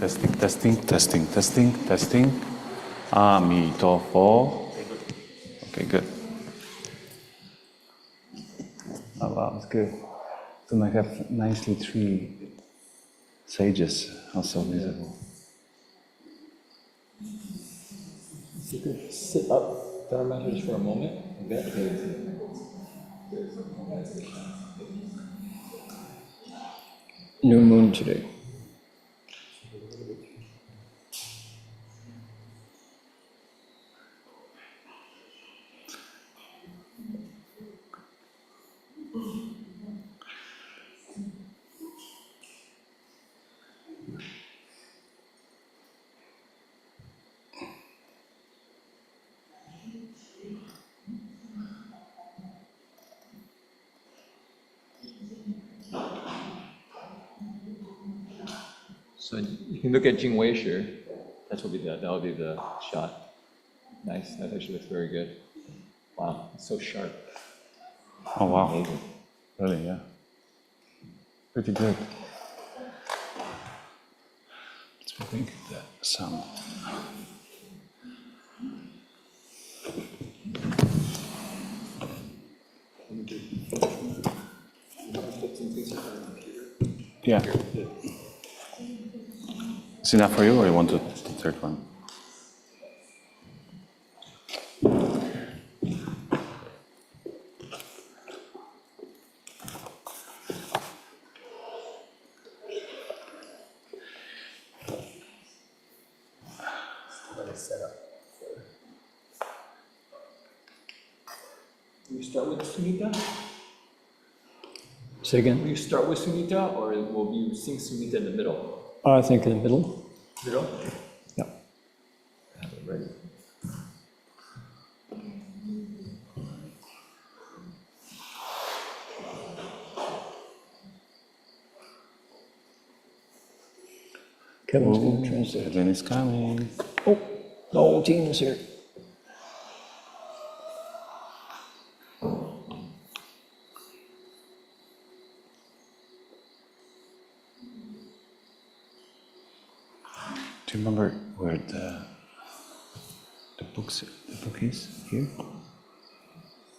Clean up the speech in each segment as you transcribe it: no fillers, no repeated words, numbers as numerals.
testing, testing, testing, testing, testing. Amitofo. Okay, good. Oh wow, it's good. Then I have nicely three sages also visible. You could sit up, Dharma, just for a moment. Okay. New moon today. So you can look at Jing Wei Shi. That will be the shot. Nice. That actually looks very good. Wow, it's so sharp. Oh wow. Amazing. Really, yeah. Pretty good. Let's rethink that sound. Yeah. Is enough for you, or you want the third one? Will you start with Sunita? Say again? Will you start with Sunita, or will you sing Sunita in the middle? I think in the middle. Middle? Yeah. Have it ready. Kevin's going to translate. Kevin is coming. Oh, the whole team is here. Do you remember where the book is? Here?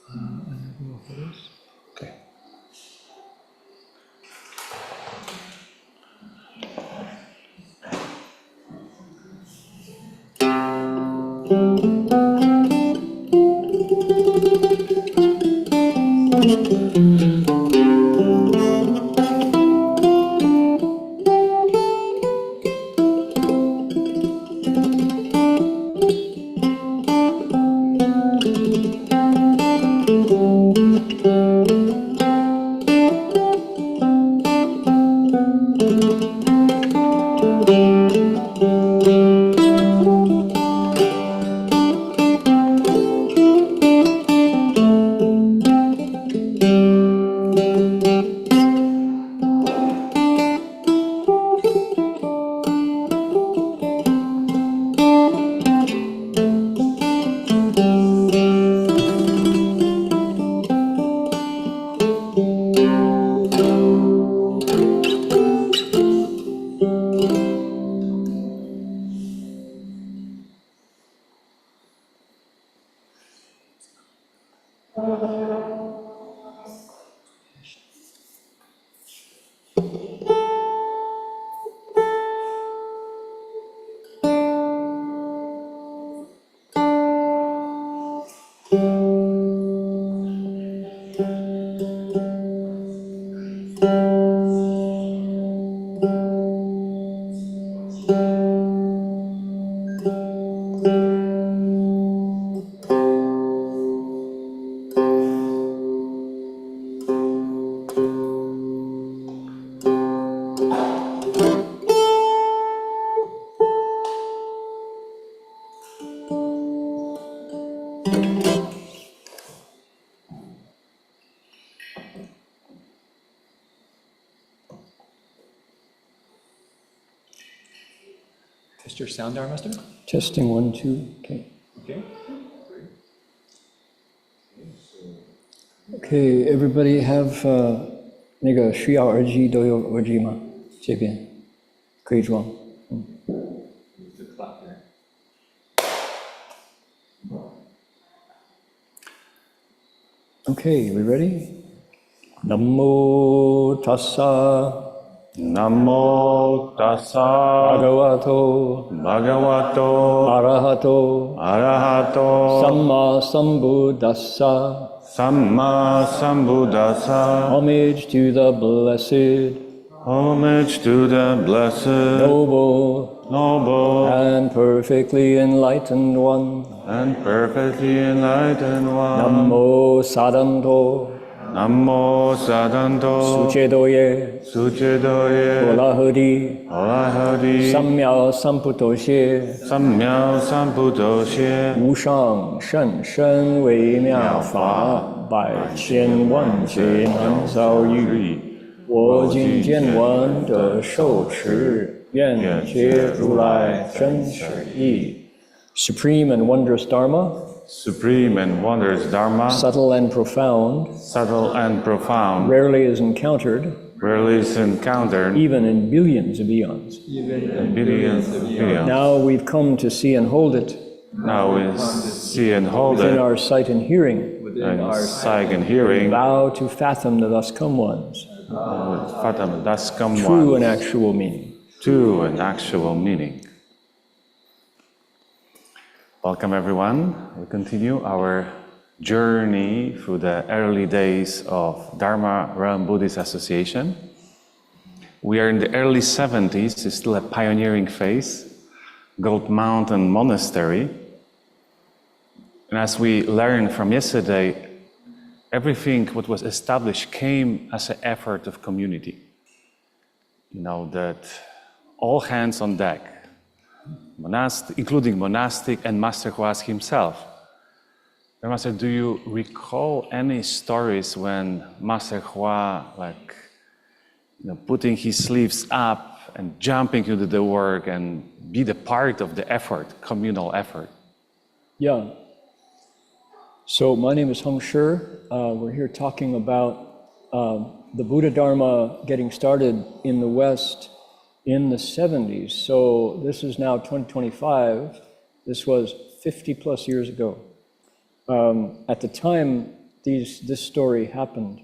I don't know if it is. Okay. Test your sound, Dharma Master. Testing 1, 2. Okay. Okay. Okay, everybody have 那个需要耳机都有耳机吗？这边可以装。clap here. Okay, we ready? Namo tassa Namo tassa bhagavato bhagavato arahato arahato samma sambuddhassa. samma sambuddhassa. Homage to the blessed, Homage to the blessed, noble, noble, and perfectly enlightened one. and perfectly enlightened one. Namo sadanto Namo sadanto suchedoye suchedoye olahari olahari samya samputoshe 三藐三不走些 无上甚深微妙法，百千万劫难遭遇。我今见闻得受持，愿解如来真实义。Supreme and wondrous Dharma, Supreme and wondrous Dharma, subtle and profound, subtle and profound, rarely is encountered, rarely is encountered even in billions of eons. in billions of billions. Now we've come to see and hold it Now we see and hold in it our sight and hearing, Within in our sight and hearing. vow to fathom the thus come ones, Fathom, thus come true one and actual meaning. to an actual meaning. Welcome everyone. We continue our journey through the early days of Dharma Realm Buddhist Association. We are in the early 70s, it's still a pioneering phase, Gold Mountain Monastery. And as we learned from yesterday, everything what was established came as an effort of community. You know, that all hands on deck, including monastic and Master Huas himself. Master, do you recall any stories when Master Hua, putting his sleeves up and jumping into the work and be the part of the effort, communal effort? Yeah. So my name is Heng Shi. We're here talking about the Buddha Dharma getting started in the West in the 70s. So this is now 2025. This was 50 plus years ago. At the time this story happened,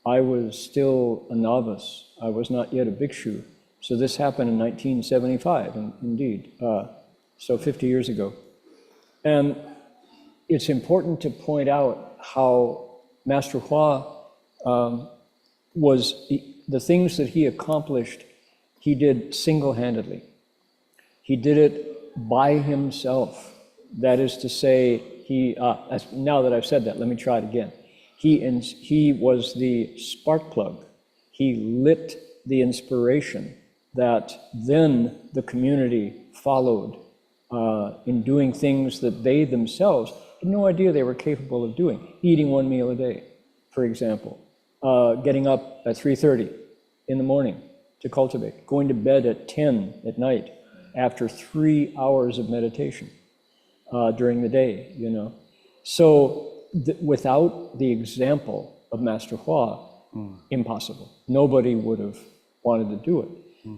I was still a novice. I was not yet a bhikshu. So this happened in 1975, indeed. So 50 years ago. And it's important to point out how Master Hua the things that he accomplished, he did single-handedly. He did it by himself. That is to say, now that I've said that, let me try it again. He was the spark plug. He lit the inspiration that then the community followed in doing things that they themselves had no idea they were capable of doing. Eating one meal a day, for example. Getting up at 3:30 in the morning to cultivate. Going to bed at 10 at night after 3 hours of meditation during the day, you know. So without the example of Master Hua, impossible. Nobody would have wanted to do it.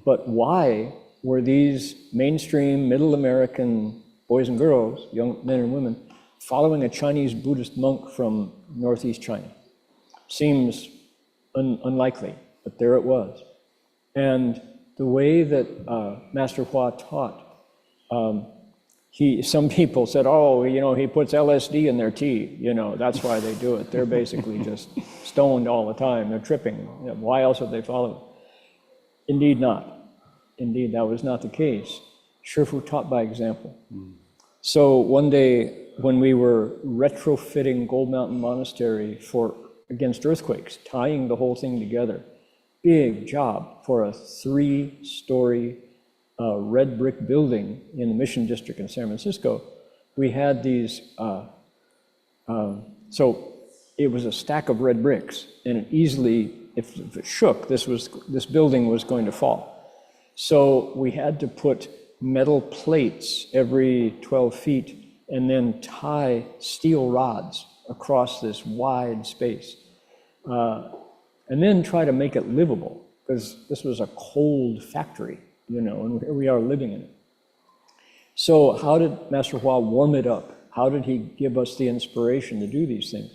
But why were these mainstream middle American boys and girls, young men and women, following a Chinese Buddhist monk from Northeast China? Seems unlikely, but there it was. And the way that Master Hua taught, some people said, oh, you know, he puts LSD in their tea, you know, that's why they do it. They're basically just stoned all the time, they're tripping. You know, why else would they follow? Indeed not. Indeed, that was not the case. Shifu taught by example. So one day when we were retrofitting Gold Mountain Monastery against earthquakes, tying the whole thing together, big job for a 3-story red brick building in the Mission District in San Francisco. We had these, so it was a stack of red bricks, and it easily, if it shook, this building was going to fall. So we had to put metal plates every 12 feet and then tie steel rods across this wide space. And then try to make it livable, because this was a cold factory, you know, and here we are living in it. So how did Master Hua warm it up? How did he give us the inspiration to do these things?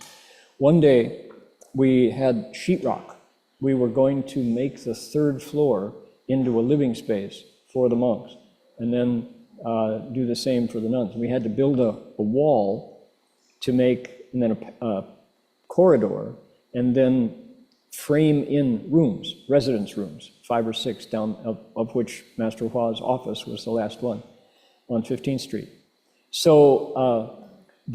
One day, we had sheetrock. We were going to make the third floor into a living space for the monks, and then do the same for the nuns. We had to build a wall to make, and then a corridor, and then frame in rooms, residence rooms, 5 or 6 down, of which Master Hua's office was the last one on 15th Street. So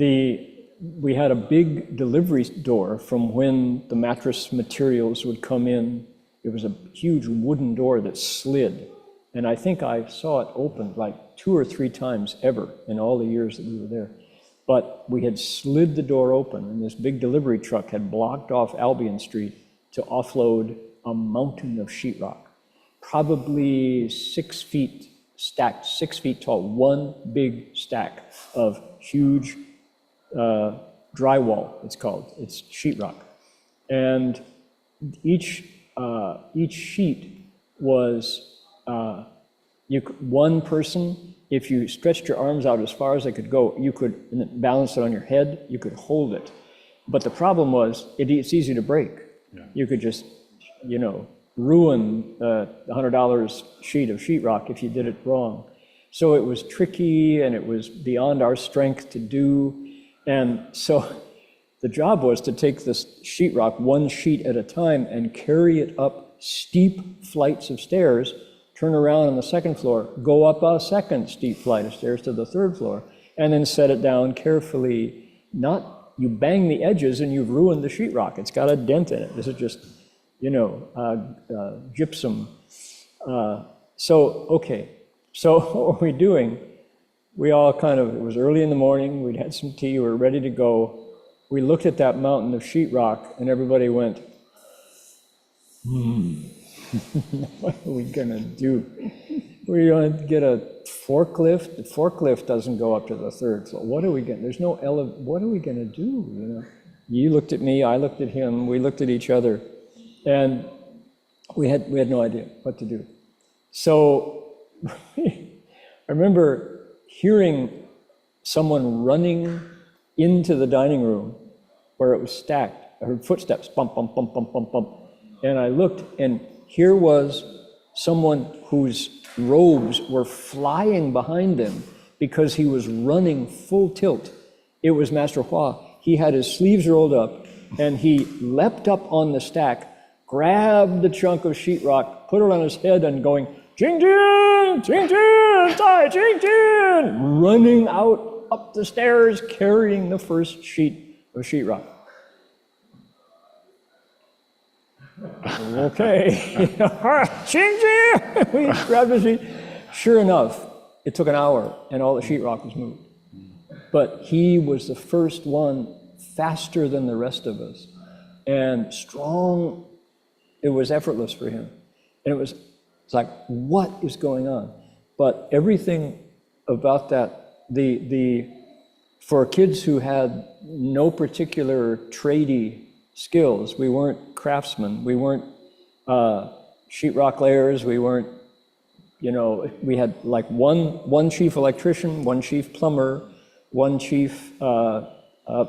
we had a big delivery door from when the mattress materials would come in. It was a huge wooden door that slid. And I think I saw it open like 2 or 3 times ever in all the years that we were there. But we had slid the door open, and this big delivery truck had blocked off Albion Street to offload a mountain of sheetrock, probably 6 feet stacked, 6 feet tall, one big stack of huge drywall, it's called. It's sheetrock. And each sheet was one person. If you stretched your arms out as far as they could go, you could balance it on your head, you could hold it. But the problem was, it's easy to break. Yeah. You could just, ruin a $100 sheet of sheetrock if you did it wrong. So it was tricky, and it was beyond our strength to do. And so the job was to take this sheetrock one sheet at a time and carry it up steep flights of stairs, turn around on the second floor, go up a second steep flight of stairs to the third floor, and then set it down carefully. Not, you bang the edges and you've ruined the sheetrock. It's got a dent in it. This is just, gypsum. Okay. So what were we doing? We all it was early in the morning, we'd had some tea, we were ready to go. We looked at that mountain of sheetrock, and everybody went, what are we gonna do? We're gonna get a forklift? The forklift doesn't go up to the third floor. What are we gonna, there's no what are we gonna do? You looked at me, I looked at him, we looked at each other, and we had no idea what to do. So I remember hearing someone running into the dining room where it was stacked. I heard footsteps, bump, bump, bump, bump, bump, bump. And I looked, and here was someone whose robes were flying behind him because he was running full tilt. It was Master Hua. He had his sleeves rolled up, and he leapt up on the stack, grabbed the chunk of sheetrock, put it on his head, and going, Jing Jin, Jing Jin, Tai Jing Jin, running out up the stairs, carrying the first sheet of sheetrock. Okay, Jing Jin, we grabbed the sheet. Sure enough, it took an hour, and all the sheetrock was moved. But he was the first one, faster than the rest of us, and strong. It was effortless for him, and it's like, what is going on? But everything about that, for kids who had no particular tradey skills, we weren't craftsmen, we weren't sheetrock layers, we weren't, we had like one chief electrician, one chief plumber, one chief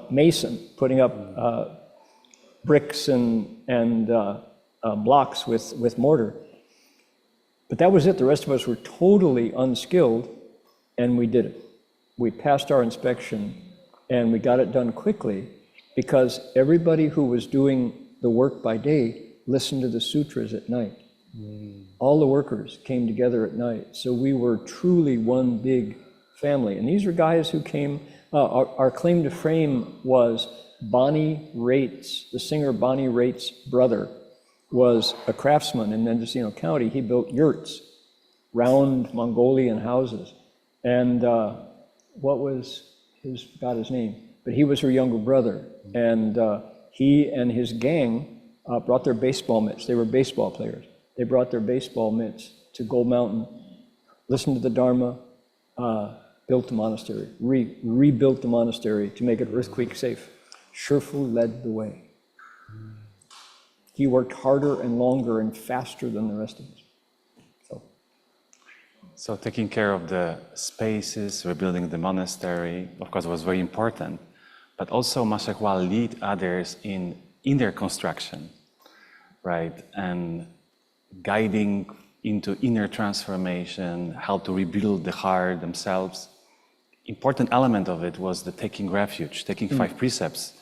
mason, putting up bricks and blocks with mortar. But that was it. The rest of us were totally unskilled, and we did it. We passed our inspection, and we got it done quickly because everybody who was doing the work by day listened to the sutras at night. All the workers came together at night. So we were truly one big family. And these were guys who came, our claim to fame was Bonnie Raitt's, the singer Bonnie Raitt's brother was a craftsman in Mendocino County. He built yurts, round Mongolian houses. And what was his name? But he was her younger brother. And he and his gang brought their baseball mitts. They were baseball players. They brought their baseball mitts to Gold Mountain, listened to the Dharma, built the monastery, rebuilt the monastery to make it earthquake safe. Shifu led the way. He worked harder and longer and faster than the rest of us. So taking care of the spaces, rebuilding the monastery, of course, was very important. But also Master Hua lead others in their construction, right? And guiding into inner transformation, how to rebuild the heart themselves. Important element of it was the taking refuge, taking 5 precepts.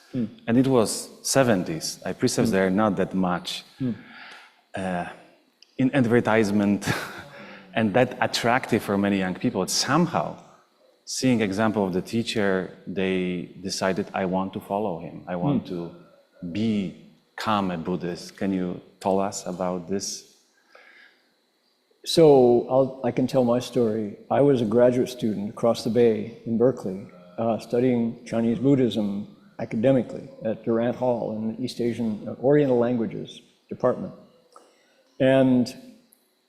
And it was 70s. Precepts there are not that much in advertisement and that attractive for many young people. Somehow, seeing example of the teacher, they decided, I want to follow him. I want to become a Buddhist. Can you tell us about this? So I can tell my story. I was a graduate student across the bay in Berkeley, studying Chinese Buddhism academically at Durant Hall in the East Asian Oriental Languages department. And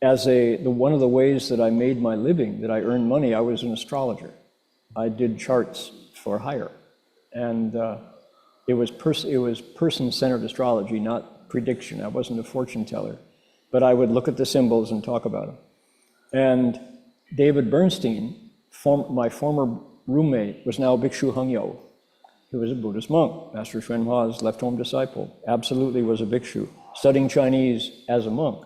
as one of the ways that I made my living, that I earned money, I was an astrologer. I did charts for hire. And it was person-centered astrology, not prediction. I wasn't a fortune teller. But I would look at the symbols and talk about them. And David Bernstein, my former roommate, was now Bhikshu Hangyo. He was a Buddhist monk, Master Xuan Hua's left-home disciple, absolutely was a bhikshu, studying Chinese as a monk.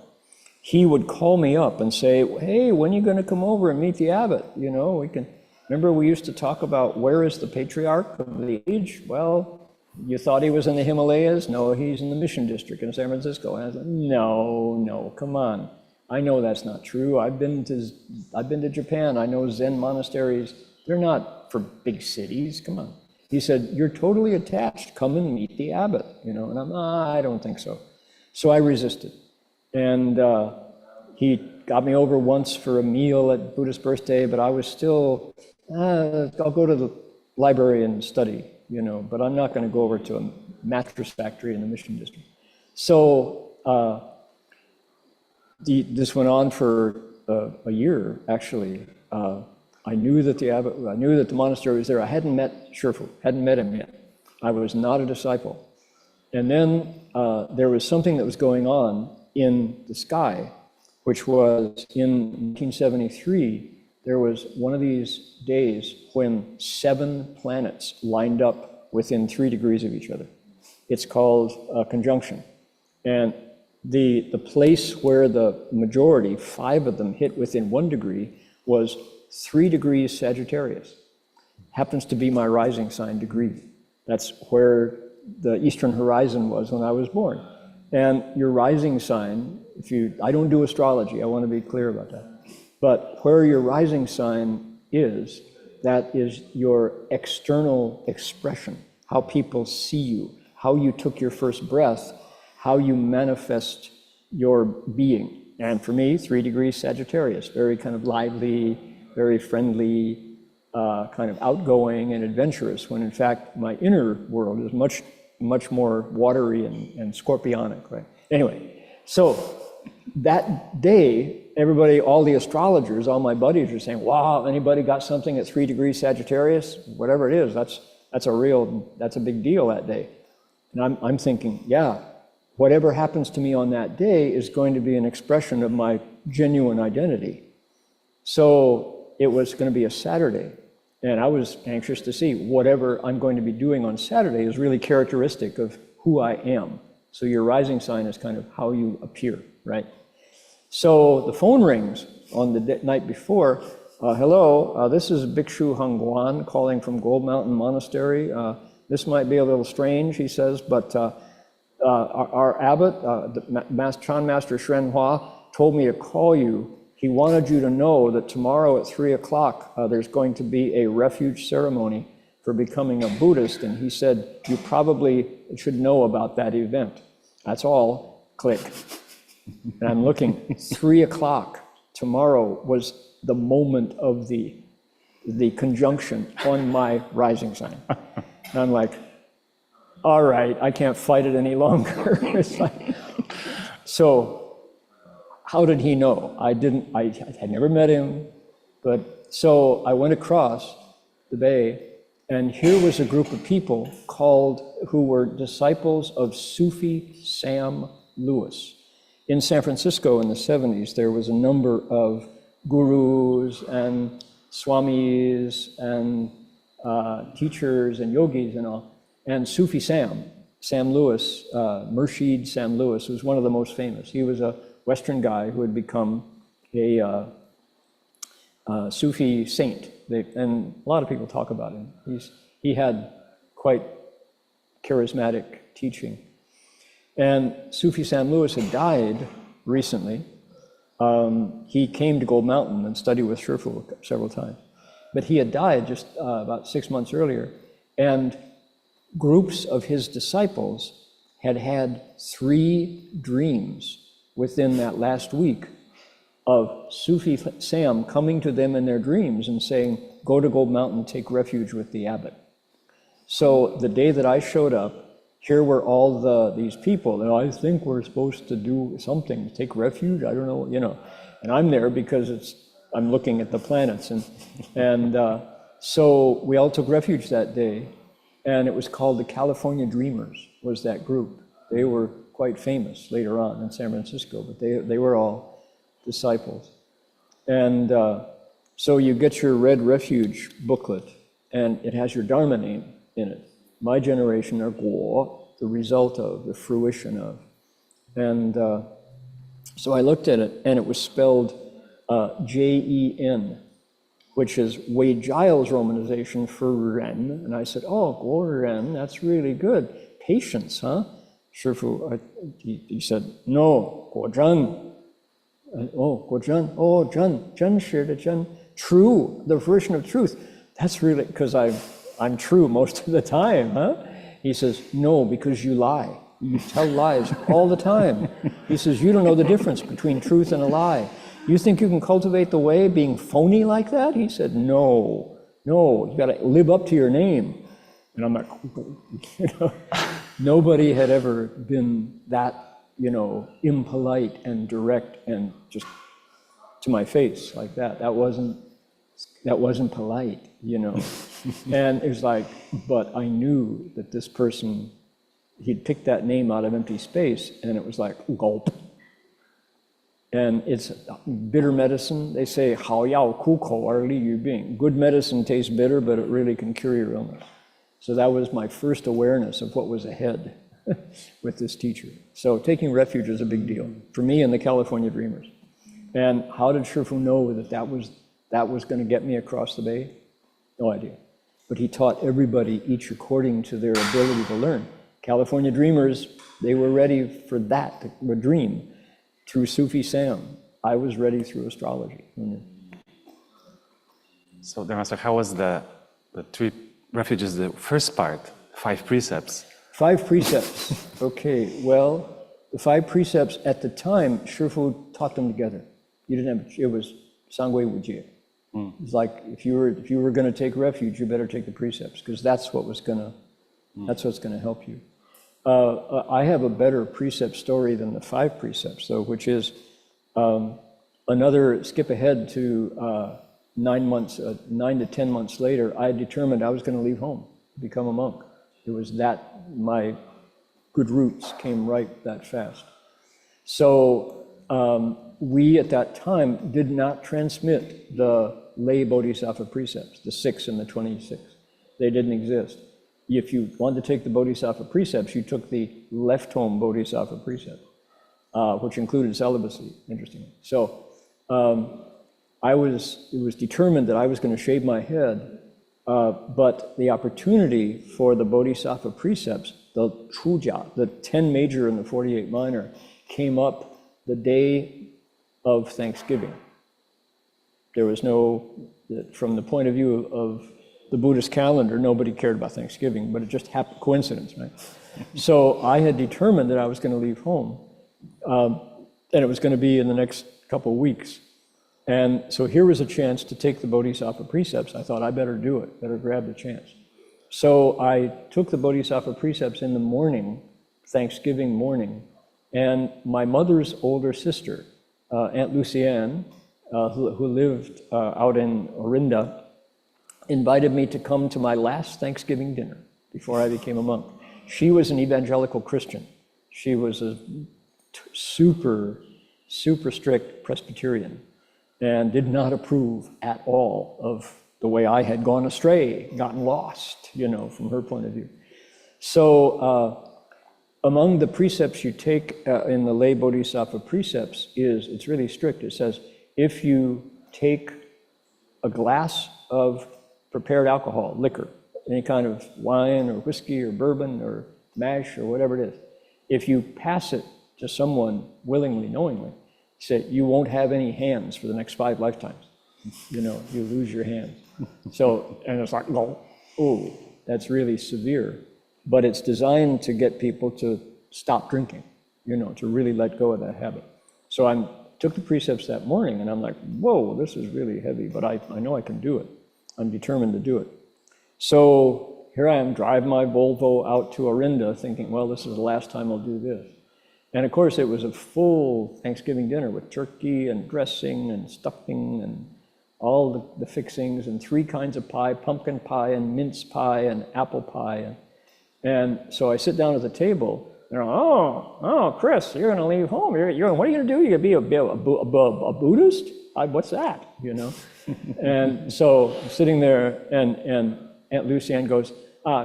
He would call me up and say, hey, when are you going to come over and meet the abbot? You know, remember we used to talk about where is the patriarch of the age? Well, you thought he was in the Himalayas? No, he's in the Mission District in San Francisco. And I was like, no, come on. I know that's not true. I've been to Japan. I know Zen monasteries. They're not for big cities. Come on. He said, you're totally attached. Come and meet the abbot. You know, and I don't think so. So I resisted. And he got me over once for a meal at Buddha's birthday, but I was still, I'll go to the library and study, you know, but I'm not going to go over to a mattress factory in the Mission District. So this went on for a year, actually. I knew that the monastery was there. I hadn't met Shifu, hadn't met him yet. I was not a disciple. And then there was something that was going on in the sky, which was in 1973, there was one of these days when 7 planets lined up within 3 degrees of each other. It's called a conjunction. And the place where the majority, 5 of them, hit within 1 degree was 3 degrees Sagittarius. Happens to be my rising sign degree. That's where the eastern horizon was when I was born. And your rising sign, I don't do astrology, I want to be clear about that. But where your rising sign is, that is your external expression, how people see you, how you took your first breath, how you manifest your being. And for me, 3 degrees Sagittarius, very kind of lively, very friendly, kind of outgoing and adventurous, when in fact my inner world is much more watery and scorpionic, right? Anyway, so that day, everybody, all the astrologers, all my buddies were saying, wow, anybody got something at 3 degrees Sagittarius? Whatever it is, that's a big deal that day. And I'm thinking, yeah, whatever happens to me on that day is going to be an expression of my genuine identity. So it was going to be a Saturday. And I was anxious to see whatever I'm going to be doing on Saturday is really characteristic of who I am. So your rising sign is kind of how you appear, right? So the phone rings on the night before. Hello, this is Bhikshu Hung Guan calling from Gold Mountain Monastery. This might be a little strange, he says, but our abbot, Chan Master Xuan Hua, told me to call you. He wanted you to know that tomorrow at 3 o'clock, there's going to be a refuge ceremony for becoming a Buddhist. And he said, you probably should know about that event. That's all, click. And I'm looking, 3 o'clock tomorrow was the moment of the conjunction on my rising sign. And I'm like, all right, I can't fight it any longer. It's like, so, how did he know? I had never met him, but so I went across the bay, and here was a group of people who were disciples of Sufi Sam Lewis. In San Francisco in the 70s, there was a number of gurus and swamis and teachers and yogis and all. And Sufi Sam Lewis, Murshid Sam Lewis, was one of the most famous. He was a Western guy who had become a Sufi saint. And a lot of people talk about him. He had quite charismatic teaching. And Sufi Sam Lewis had died recently. He came to Gold Mountain and studied with Shifu several times. But he had died just about 6 months earlier. And groups of his disciples had had 3 dreams within that last week of Sufi Sam coming to them in their dreams and saying, go to Gold Mountain, take refuge with the abbot. So the day that I showed up, here were all these people, and I think we're supposed to do something, take refuge, I don't know, and I'm there because I'm looking at the planets, and so we all took refuge that day, and it was called the California Dreamers, was that group. They were quite famous later on in San Francisco, but they were all disciples. And so you get your Red Refuge booklet, and it has your Dharma name in it. My generation, or Guo, the result of, the fruition of. And so I looked at it, and it was spelled Jen, which is Wade Giles romanization for Ren. And I said, oh, Guo Ren, that's really good. Patience, huh? Shifu, he said, no, Guo Zhen. Oh, Guo Zhen, oh, Zhen shi de Zhen. True, the version of truth. That's really, because I'm true most of the time, huh? He says, no, because you lie. You tell lies all the time. He says, you don't know the difference between truth and a lie. You think you can cultivate the way being phony like that? He said, no, you got to live up to your name. And I'm like, nobody had ever been that, impolite and direct and just to my face like that. That wasn't polite, And it was like, but I knew that this person, he'd picked that name out of empty space, and it was like, gulp. And it's bitter medicine. They say, 好药苦口而利于病. Good medicine tastes bitter, but it really can cure your illness. So that was my first awareness of what was ahead with this teacher. So taking refuge is a big deal for me and the California Dreamers. And how did Shifu know that was going to get me across the bay? No idea. But he taught everybody, each according to their ability to learn. California Dreamers, they were ready for that, a dream. Through Sufi Sam, I was ready through astrology. So, Master, how was the 3 refuges, the first part, 5 precepts? 5 precepts. Okay, well, the 5 precepts at the time, Shifu taught them together. You didn't have, it was Sangui Wujie. It's like, if you were going to take refuge, you better take the precepts, because that's what's going to help you. I have a better precept story than the 5 precepts, though, which is another skip ahead to 9 to 10 months later. I determined I was going to leave home, become a monk. It was that my good roots came right that fast. So we at that time did not transmit the lay bodhisattva precepts, the 6 and the 26. They didn't exist. If you wanted to take the bodhisattva precepts, you took the left home bodhisattva precept, which included celibacy, interestingly. So it was determined that I was going to shave my head, but the opportunity for the bodhisattva precepts, the Chujia, the 10 major and the 48 minor, came up the day of Thanksgiving. There was no, from the point of view of the Buddhist calendar, nobody cared about Thanksgiving, but it just happened, coincidence, right? So I had determined that I was going to leave home, and it was going to be in the next couple of weeks. And so here was a chance to take the Bodhisattva precepts. I thought I better do it, better grab the chance. So I took the Bodhisattva precepts in the morning, Thanksgiving morning, and my mother's older sister, Aunt Lucienne, who lived out in Orinda, invited me to come to my last Thanksgiving dinner before I became a monk. She was an evangelical Christian. She was a super strict Presbyterian. and did not approve at all of the way I had gone astray, gotten lost, from her point of view. So among the precepts you take in the lay bodhisattva precepts it's really strict. It says, if you take a glass of prepared alcohol, liquor, any kind of wine or whiskey or bourbon or mash or whatever it is, if you pass it to someone willingly, knowingly, say you won't have any hands for the next 5 lifetimes. You lose your hands. So, and it's like, oh, that's really severe. But it's designed to get people to stop drinking, to really let go of that habit. So I took the precepts that morning and I'm like, whoa, this is really heavy, but I know I can do it. I'm determined to do it. So here I am, drive my Volvo out to Orinda thinking, well, this is the last time I'll do this. And of course it was a full Thanksgiving dinner with turkey and dressing and stuffing and all the fixings and 3 kinds of pie, pumpkin pie and mince pie and apple pie. And so I sit down at the table. They're like, oh, Chris, you're going to leave home. What are you going to do? You're going to be a Buddhist? What's that? And so I'm sitting there, and Aunt Lucienne goes,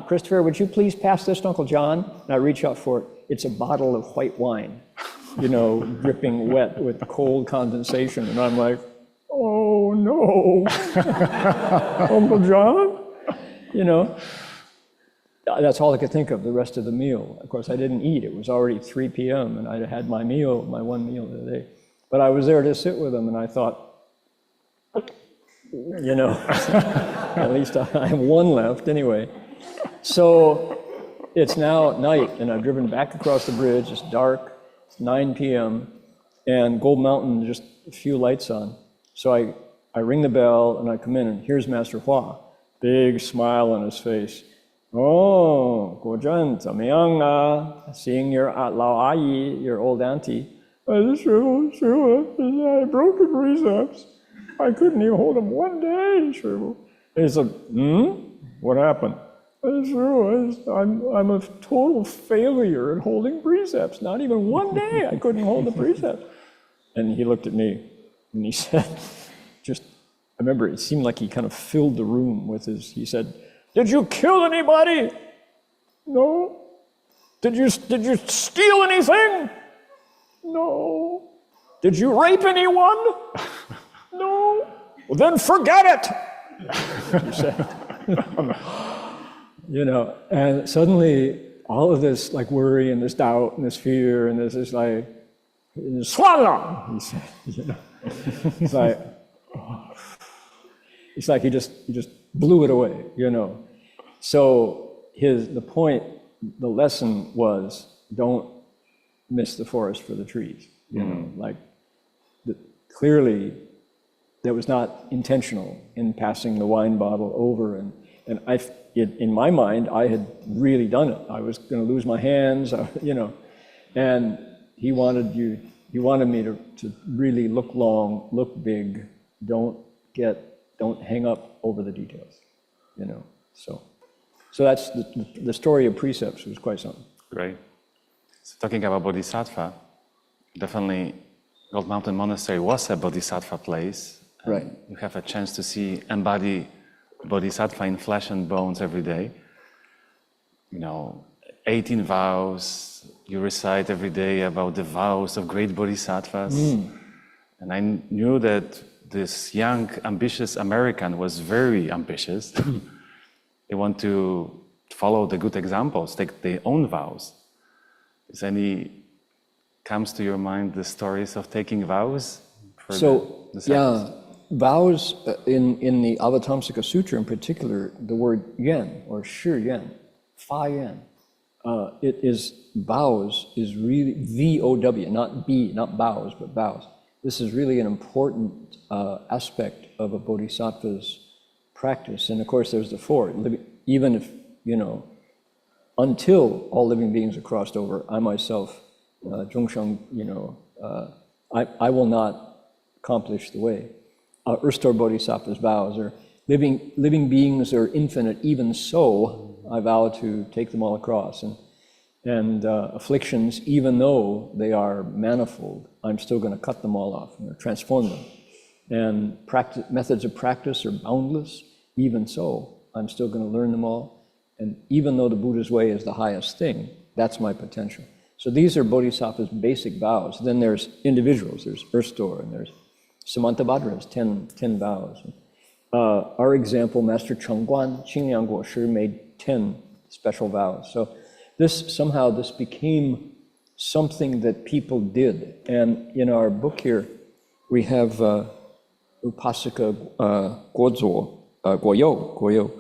Christopher, would you please pass this to Uncle John? And I reach out for it. It's a bottle of white wine, dripping wet with cold condensation. And I'm like, oh no, Uncle John? That's all I could think of the rest of the meal. Of course, I didn't eat. It was already 3 p.m. and I had my one meal of the day. But I was there to sit with them, and I thought, at least I have one left anyway. So it's now night, and I've driven back across the bridge. It's dark. It's 9 p.m. and Gold Mountain, just a few lights on. So I ring the bell and I come in, and here's Master Hua, big smile on his face. Oh, Guozhen, 怎么样啊? Seeing your Lao Ayi, your old auntie. I broke the precepts. I couldn't even hold them one day, Shivu. And he said, what happened? I'm a total failure at holding precepts. Not even one day I couldn't hold the precepts. And he looked at me and he said, I remember it seemed like he kind of filled the room with he said, did you kill anybody? No. Did you steal anything? No. Did you rape anyone? No. Well, then forget it, he said. And suddenly all of this like worry and this doubt and this fear and this is like, swallow, he said, It's like, it's like he just blew it away, So the lesson was, don't miss the forest for the trees, clearly that was not intentional in passing the wine bottle over, and in my mind, I had really done it. I was going to lose my hands, and he wanted me to really look long, look big, don't hang up over the details, So that's the story of precepts was quite something. Great. So talking about bodhisattva, definitely Gold Mountain Monastery was a bodhisattva place. Right. You have a chance to embody bodhisattva in flesh and bones every day. 18 vows you recite every day about the vows of great bodhisattvas. And I knew that this young, ambitious American was very ambitious. They want to follow the good examples, take their own vows. Comes to your mind the stories of taking vows? Vows in the Avatamsaka Sutra in particular, the word yen or shi yen, fa yen, vows is really V-O-W, not vows, but vows. This is really an important aspect of a bodhisattva's practice. And of course, there's the 4. Even if, until all living beings are crossed over, I myself, Zhongsheng, I will not accomplish the way. Erstor Bodhisattva's vows are living beings are infinite, even so, I vow to take them all across. And afflictions, even though they are manifold, I'm still going to cut them all off and transform them. And methods of practice are boundless. Even so, I'm still going to learn them all. And even though the Buddha's way is the highest thing, that's my potential. So these are Bodhisattva's basic vows. Then there's individuals. There's Earth Store, and there's Samantabhadra's 10 vows. Our example, Master Chengguan, Qingyang Guoshi, made 10 special vows. So somehow this became something that people did. And in our book here, we have Upasaka Guoyo.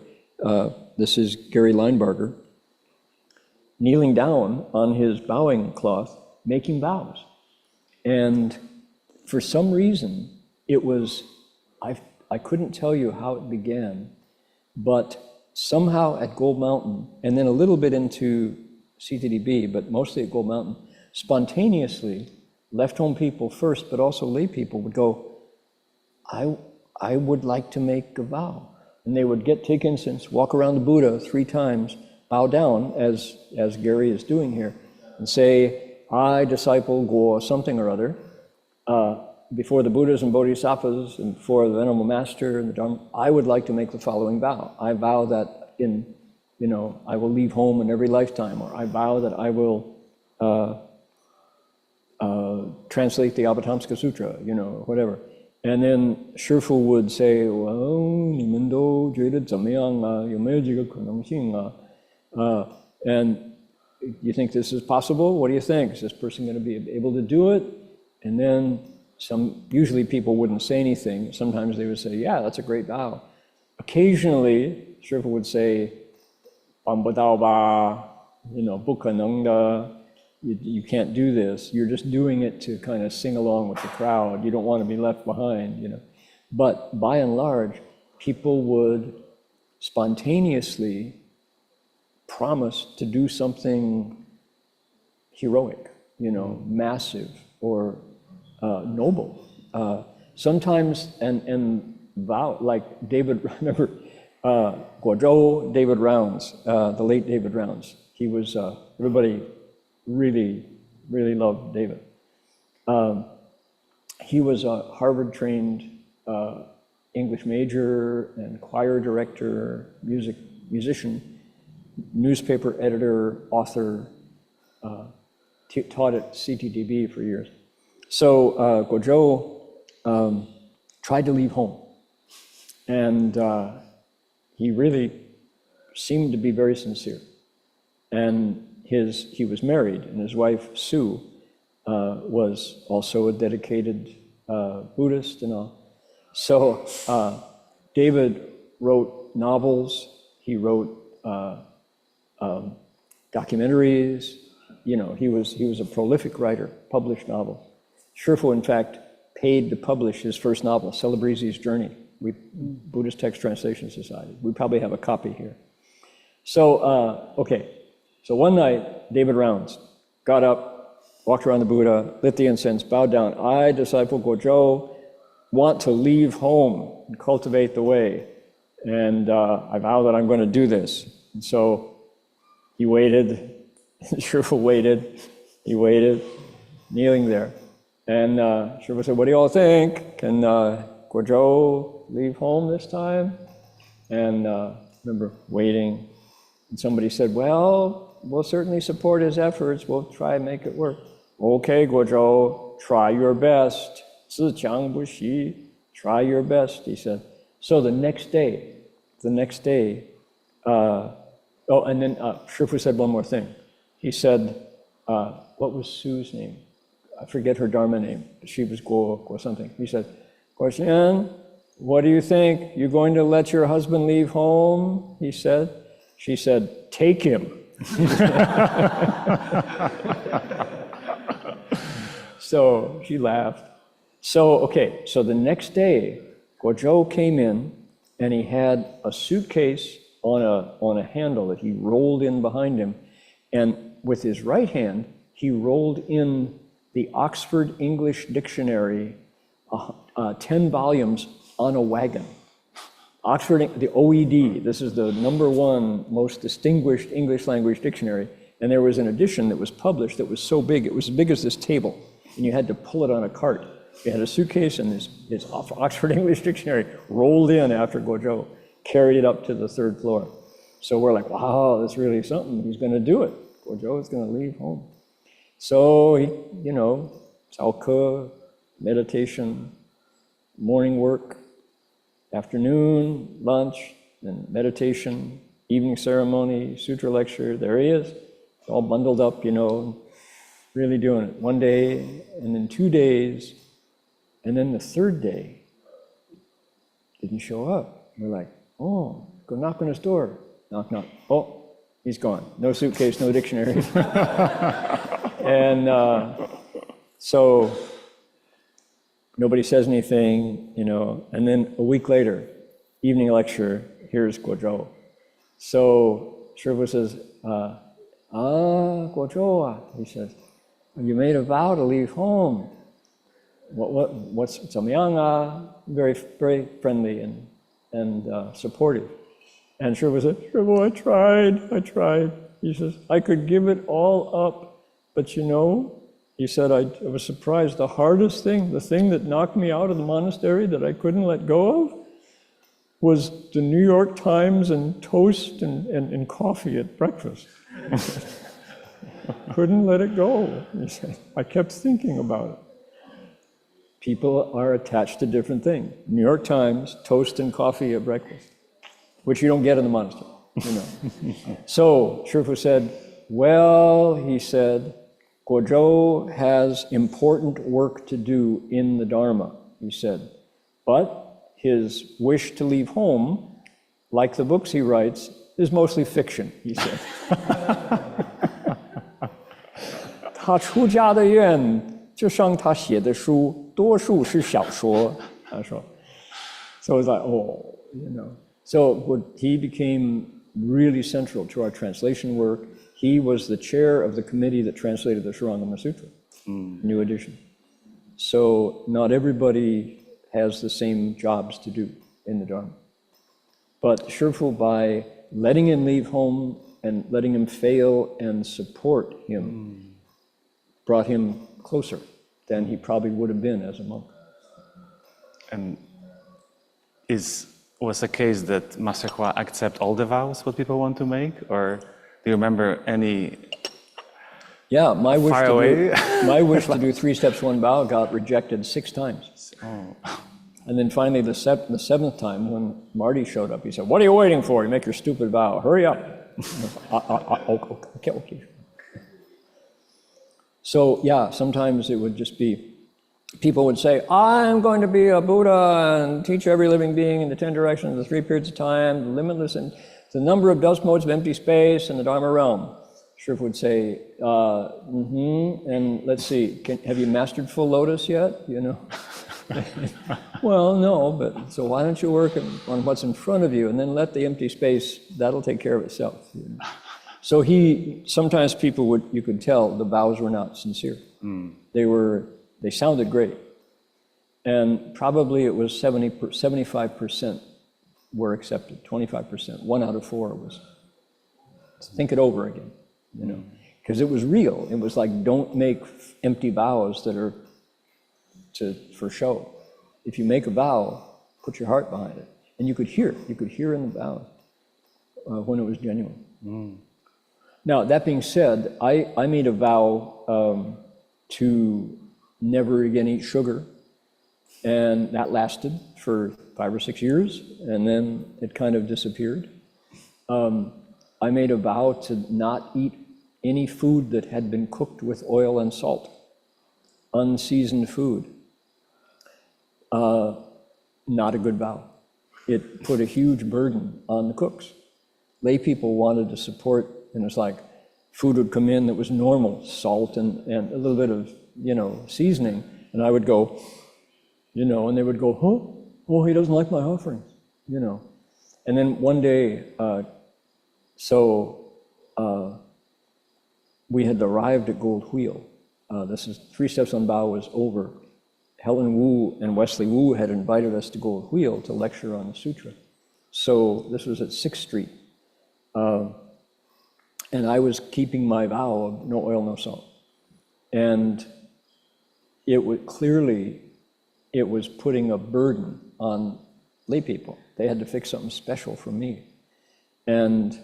This is Gary Linebarger, kneeling down on his bowing cloth, making vows. And for some reason, it was, I couldn't tell you how it began, but somehow at Gold Mountain, and then a little bit into CTDB, but mostly at Gold Mountain, spontaneously, left home people first, but also lay people would go, I would like to make a vow. And they would take incense, walk around the Buddha 3 times, bow down, as Gary is doing here, and say, I, disciple Guo, something or other, before the Buddhas and Bodhisattvas and before the Venerable Master and the Dharma, I would like to make the following vow. I vow that I will leave home in every lifetime, or I vow that I will translate the Avatamsaka Sutra, whatever. And then Shifu would say, well, 你们都觉得怎么样啊？有没有这个可能性啊？ And you think this is possible? What do you think? Is this person going to be able to do it? And then usually people wouldn't say anything. Sometimes they would say, yeah, that's a great vow. Occasionally, Shifu would say, 办不到吧, 不可能的, you can't do this. You're just doing it to kind of sing along with the crowd. You don't want to be left behind, But by and large, people would spontaneously promise to do something heroic, massive or noble. Sometimes, and vow, like David, remember Guozhou, David Rounds, the late David Rounds. He was, everybody really, really loved David. He was a Harvard-trained English major and choir director, musician, newspaper editor, author, taught at CTDB for years. So Guozhou tried to leave home, and he really seemed to be very sincere. And he was married, and his wife Sue was also a dedicated Buddhist and all. So David wrote novels. He wrote documentaries. He was a prolific writer, published novels. Shifu, in fact, paid to publish his first novel, Celebrezze's Journey, Buddhist Text Translation Society. We probably have a copy here. So, okay. So one night, David Rounds got up, walked around the Buddha, lit the incense, bowed down. I, disciple Guozhou, want to leave home and cultivate the way. And I vow that I'm going to do this. And so he waited, Shifu waited, he waited, kneeling there. And Shifu said, what do you all think? Can Guozhou leave home this time? And remember, waiting. And somebody said, well, we'll certainly support his efforts. We'll try and make it work. Okay, Guozhou, try your best. 自强不息, try your best, he said. So the next day, and then Shifu said one more thing. He said, what was Sue's name? I forget her Dharma name. She was Guo something. He said, Guoxian, what do you think? You going to let your husband leave home? He said. She said, take him. So she laughed. So, okay, so the next day, Guozhou came in and he had a suitcase on a handle that he rolled in behind him. And with his right hand, he rolled in the Oxford English Dictionary, 10 volumes on a wagon. Oxford, the OED, this is the #1 most distinguished English language dictionary. And there was an edition that was published that was so big, it was as big as this table. And you had to pull it on a cart. He had a suitcase and his Oxford English Dictionary rolled in after Guozhou, carried it up to the third floor. So we're like, wow, that's really something. He's going to do it. Guozhou is going to leave home. So he, you know, 早课, meditation, morning work, afternoon, lunch, then meditation, evening ceremony, sutra lecture. There he is, all bundled up, you know, really doing it. One day, and then 2 days, and then the third day, didn't show up. We're like, oh, go knock on his door. Knock, knock. Oh, he's gone. No suitcase, no dictionary. And so nobody says anything, you know. And then a week later, evening lecture, here's Guozhou. So Shifu says, Guozhou, he says, you made a vow to leave home. What's 怎么样啊? Very, very friendly and supportive. And Shifu said, Shifu, I tried. He says, I could give it all up, but you know, he said, I was surprised. The hardest thing, the thing that knocked me out of the monastery that I couldn't let go of, was the New York Times and toast and coffee at breakfast. Couldn't let it go. He said, I kept thinking about it. People are attached to different things. New York Times, toast and coffee at breakfast, which you don't get in the monastery, you know. So Shifu said, well, he said, Guozhou has important work to do in the Dharma, he said, but his wish to leave home, like the books he writes, is mostly fiction, he said. 他出家的愿就像他写的书多数是小说，他说。So it's like, oh, you know. So he became really central to our translation work. He was the chair of the committee that translated the Shurangama Sutra, new edition. So not everybody has the same jobs to do in the Dharma. But Shifu, by letting him leave home and letting him fail and support him, brought him closer than he probably would have been as a monk. And was the case that Master Hua accept all the vows what people want to make, or do you remember any? Yeah, my wish away? to do 3 steps, 1 bow got rejected 6 times. Oh. And then finally, the 7th time, when Marty showed up, he said, "What are you waiting for? You make your stupid vow. Hurry up." Okay. So yeah, sometimes it would just be, people would say, I'm going to be a Buddha and teach every living being in the 10 directions, the 3 periods of time, the limitless, and the number of dust modes of empty space in the Dharma realm. Shifu would say, and let's see, have you mastered full lotus yet? You know? Well, no, but so why don't you work on what's in front of you and then let the empty space, that'll take care of itself. You know? So sometimes people you could tell the vows were not sincere. They sounded great. And probably it was 75% were accepted, 25%. 1 out of 4 was, think it over again, you know, because it was real. It was like, don't make empty vows that are for show. If you make a vow, put your heart behind it. And you could hear in the vow when it was genuine. Now, that being said, I made a vow to never again eat sugar, and that lasted for 5 or 6 years, and then it kind of disappeared. I made a vow to not eat any food that had been cooked with oil and salt, unseasoned food. Not a good vow. It put a huge burden on the cooks. Lay people wanted to support, and it's like food would come in that was normal, salt and a little bit of, you know, seasoning, and I would go, you know, and they would go, oh, he doesn't like my offerings, you know. And then one day, we had arrived at Gold Wheel. This is 3 steps on bow was over. Helen Wu and Wesley Wu had invited us to Gold Wheel to lecture on the sutra. So this was at 6th Street. And I was keeping my vow of no oil, no salt. And it would clearly, it was putting a burden on lay people. They had to fix something special for me. And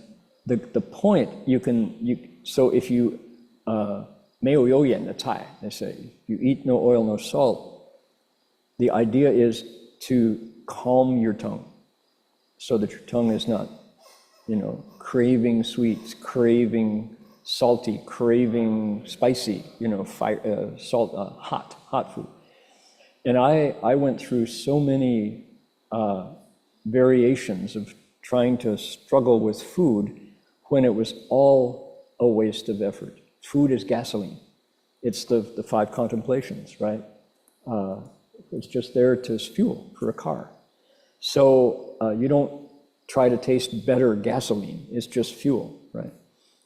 the point, so if you, 没有油盐的菜, they say, you eat no oil, no salt, the idea is to calm your tongue so that your tongue is not, craving sweets, craving salty, craving spicy, hot food. And I went through so many variations of trying to struggle with food when it was all a waste of effort. Food is gasoline. It's the five contemplations, right? It's just there to fuel for a car. So you don't try to taste better gasoline. It's just fuel, right?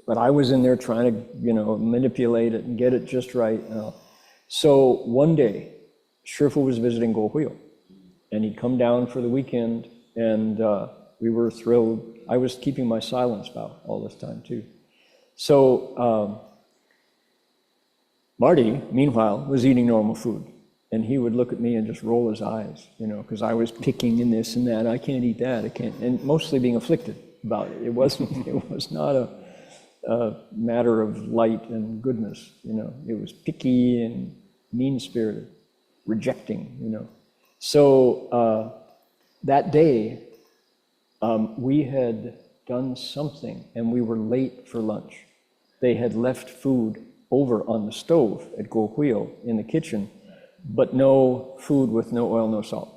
But I was in there trying to, manipulate it and get it just right. So one day, Shifu was visiting Gohuyo, and he'd come down for the weekend, and we were thrilled. I was keeping my silence vow all this time too. So Marty, meanwhile, was eating normal food, and he would look at me and just roll his eyes, because I was picking in this and that. I can't eat that. I can't, and mostly being afflicted about it. It was not a matter of light and goodness. It was picky and mean-spirited, rejecting. So that day, we had done something, and we were late for lunch. They had left food over on the stove at Gohuyo in the kitchen, but no food with no oil, no salt,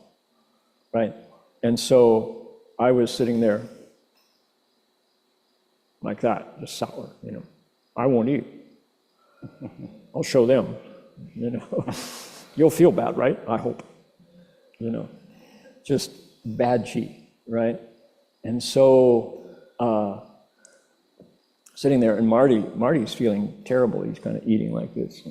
right? And so I was sitting there like that, just sour, I won't eat. I'll show them, You'll feel bad, right? I hope, just bad chi, right? And so sitting there, and Marty's feeling terrible. He's kind of eating like this.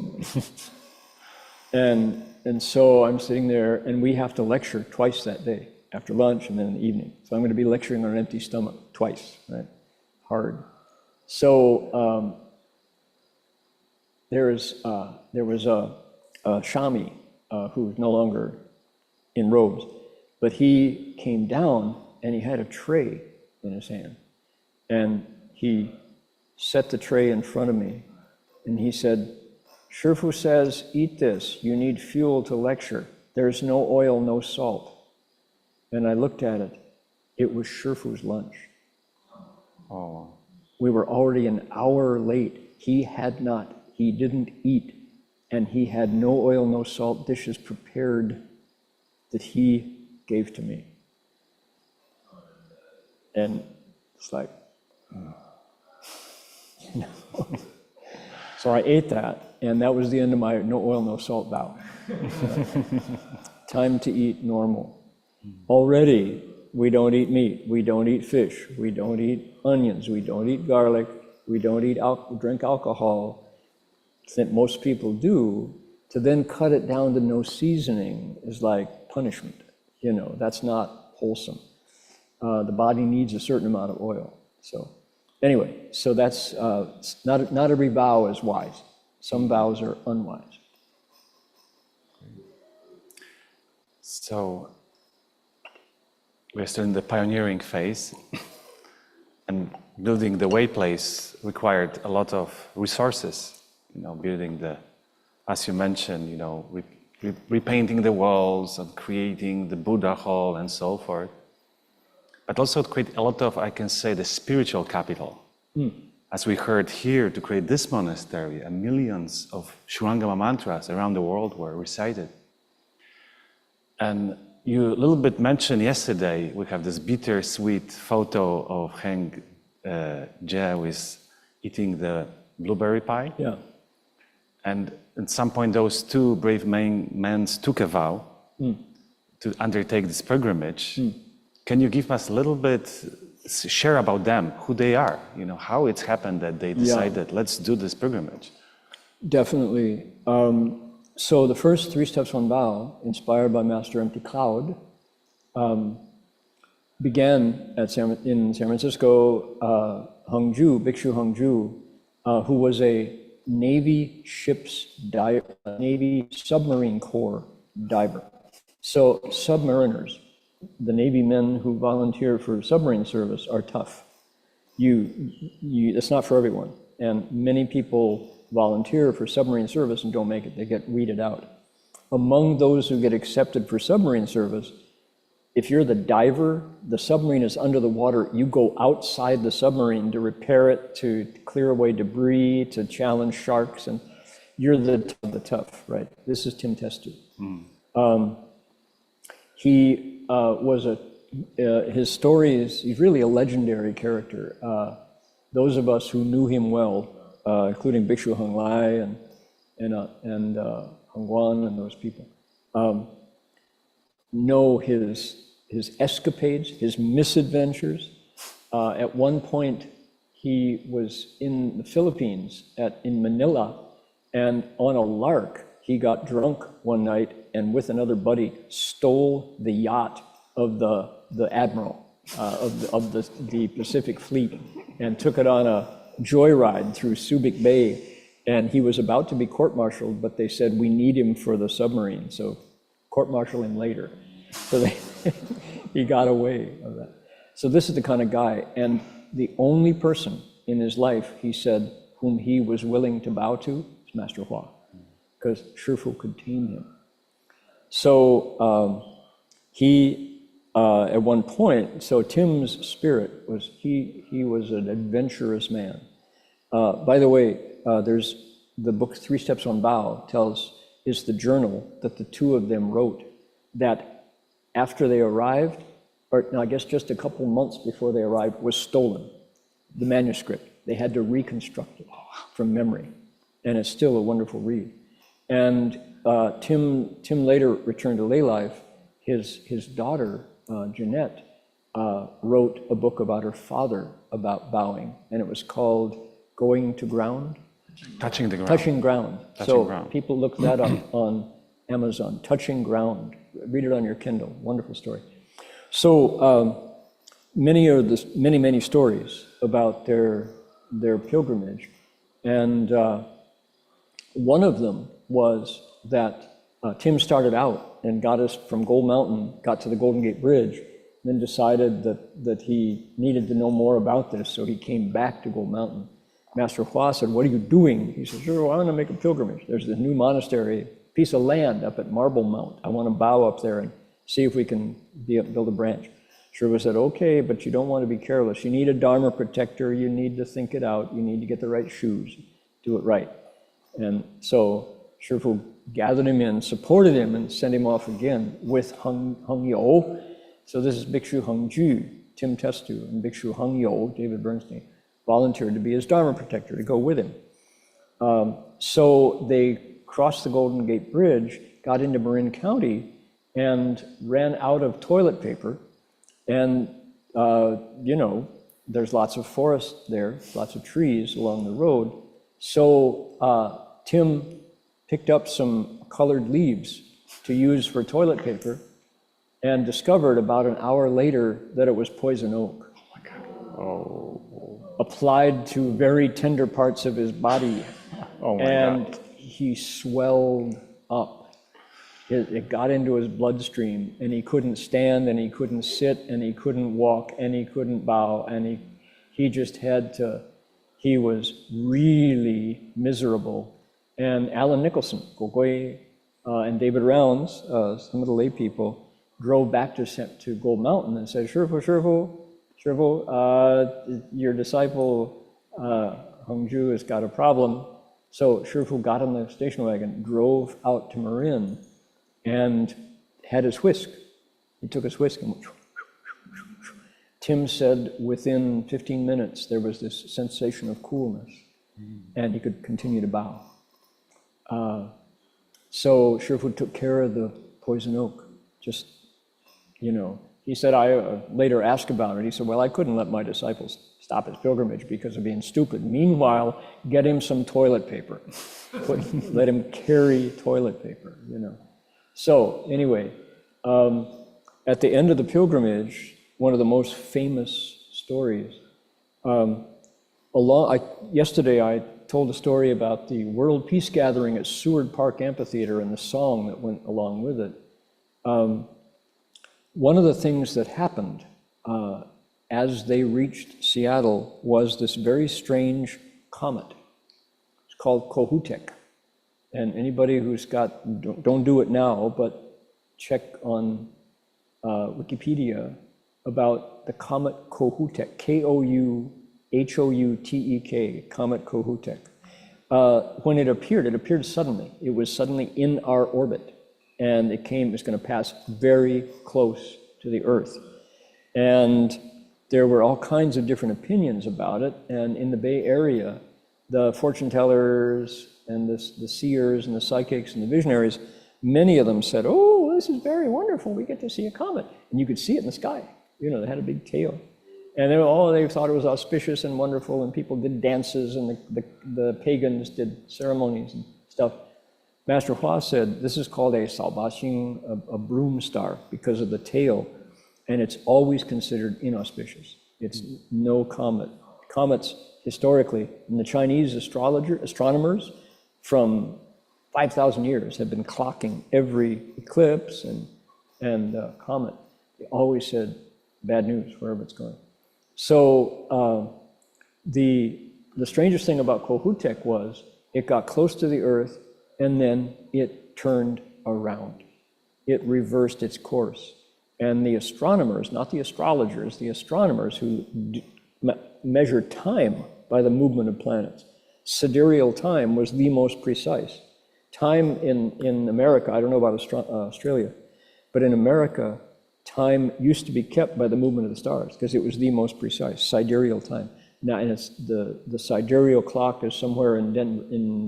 And so I'm sitting there, and we have to lecture twice that day, after lunch and then in the evening. So I'm going to be lecturing on an empty stomach twice, right? Hard. So there was a Shami who was no longer in robes, but he came down and he had a tray in his hand, and he set the tray in front of me, and he said, Shifu says, eat this. You need fuel to lecture. There's no oil, no salt. And I looked at it. It was Shifu's lunch. Oh. We were already an hour late. He didn't eat, and he had no oil, no salt dishes prepared that he gave to me. And it's like, So I ate that, and that was the end of my no oil, no salt vow. Time to eat normal. Already, we don't eat meat, we don't eat fish, we don't eat onions, we don't eat garlic, we don't drink alcohol, that most people do. To then cut it down to no seasoning is like punishment. That's not wholesome. The body needs a certain amount of oil. So anyway, so that's not every vow is wise. Some vows are unwise. So we're still in the pioneering phase, and building the way place required a lot of resources. Building as you mentioned, repainting the walls and creating the Buddha hall and so forth. But also to create a lot of, I can say, the spiritual capital. As we heard here, to create this monastery, and millions of Shurangama mantras around the world were recited. And you a little bit mentioned yesterday, we have this bittersweet photo of Heng Jie with eating the blueberry pie. Yeah. And at some point, those two brave men took a vow to undertake this pilgrimage. Can you give us a little bit, share about them, who they are, how it's happened that they decided, let's do this pilgrimage? Definitely. So the first 3 steps on vow, inspired by Master Empty Cloud, began in San Francisco. Hengju, Bhikshu Hengju, who was a Navy Submarine Corps diver. So submariners, the Navy men who volunteer for submarine service are tough. It's not for everyone. And many people volunteer for submarine service and don't make it. They get weeded out. Among those who get accepted for submarine service, if you're the diver, the submarine is under the water, you go outside the submarine to repair it, to clear away debris, to challenge sharks, and you're the tough, right? This is Tim Testu. He was his stories, he's really a legendary character. Those of us who knew him well, including Bhikshu Hung Lai and Hung Guan and those people, know his escapades, his misadventures. At one point, he was in the Philippines, in Manila, and on a lark, he got drunk one night and with another buddy stole the yacht of the admiral of the Pacific Fleet and took it on a joyride through Subic Bay. And he was about to be court-martialed, but they said, we need him for the submarine, so court-martial him later. So he got away of that. So this is the kind of guy. And the only person in his life, he said, whom he was willing to bow to is Master Hua, because Shifu could tame him. So he, at one point, so Tim's spirit was, he was an adventurous man. By the way, there's the book 3 Steps on Bao is the journal that the two of them wrote, that after they arrived, or no, I guess just a couple months before they arrived, was stolen, the manuscript. They had to reconstruct it from memory, and it's still a wonderful read. And Tim later returned to lay life. His daughter, Jeanette, wrote a book about her father about bowing, and it was called Going to Ground? Touching the ground. Touching Ground. Touching Ground. People look that up on Amazon, Touching Ground. Read it on your Kindle, wonderful story. So many stories about their pilgrimage. And one of them was that Tim started out and got us from Gold Mountain, got to the Golden Gate Bridge, then decided that he needed to know more about this, so he came back to Gold Mountain. Master Hua said, what are you doing? He said, sure, well, I want to make a pilgrimage. There's this new monastery, piece of land up at Marble Mount. I want to bow up there and see if we can build a branch. Shiva said, okay, but you don't want to be careless. You need a Dharma protector. You need to think it out. You need to get the right shoes. Do it right. And so Shifu gathered him in, supported him, and sent him off again with Hung Yo. So this is Bhikshu Hung Ju, Tim Testu, and Bhikshu Hung Yo, David Bernstein, volunteered to be his Dharma protector, to go with him. So they crossed the Golden Gate Bridge, got into Marin County, and ran out of toilet paper. And, there's lots of forest there, lots of trees along the road. So Tim picked up some colored leaves to use for toilet paper and discovered about an hour later that it was poison oak. Oh my God. Oh. Applied to very tender parts of his body. Oh my and God. He swelled up. It got into his bloodstream, and he couldn't stand, and he couldn't sit, and he couldn't walk, and he couldn't bow, and he just had to, he was really miserable. And Alan Nicholson, Gogoi, and David Rounds, some of the lay people, drove back to Gold Mountain and said, Shifu, your disciple Hongju has got a problem. So Shifu got on the station wagon, drove out to Marin, and had his whisk. He took his whisk and went. Tim said within 15 minutes there was this sensation of coolness, and he could continue to bow. So Shifu took care of the poison oak. Just, he said, I later asked about it. He said, well, I couldn't let my disciples stop his pilgrimage because of being stupid. Meanwhile, get him some toilet paper. Let him carry toilet paper, So anyway, at the end of the pilgrimage, one of the most famous stories, yesterday I told a story about the World Peace Gathering at Seward Park Amphitheater and the song that went along with it. One of the things that happened as they reached Seattle was this very strange comet. It's called Kohutek. And anybody who's got, don't do it now, but check on Wikipedia about the comet Kohutek, K-O-U-H-O-U-T-E-K, comet Kohutek. When it appeared suddenly. It was suddenly in our orbit. And it's going to pass very close to the Earth. And there were all kinds of different opinions about it. And in the Bay Area, the fortune tellers and the seers and the psychics and the visionaries, many of them said, oh, this is very wonderful. We get to see a comet. And you could see it in the sky. You know, they had a big tail. And they thought it was auspicious and wonderful, and people did dances, and the pagans did ceremonies and stuff. Master Hua said, this is called a Salbaxing, a broom star, because of the tail, and it's always considered inauspicious. It's no comet. Comets, historically, and the Chinese astronomers from 5,000 years have been clocking every eclipse and comet. They always said, bad news, wherever it's going. So the strangest thing about Kohutek was it got close to the Earth, and then it turned around. It reversed its course. And the astronomers, not the astrologers, the astronomers who measure time by the movement of planets, sidereal time was the most precise. Time in America, I don't know about Australia, but in America, time used to be kept by the movement of the stars because it was the most precise, sidereal time. Now, and it's the sidereal clock is somewhere in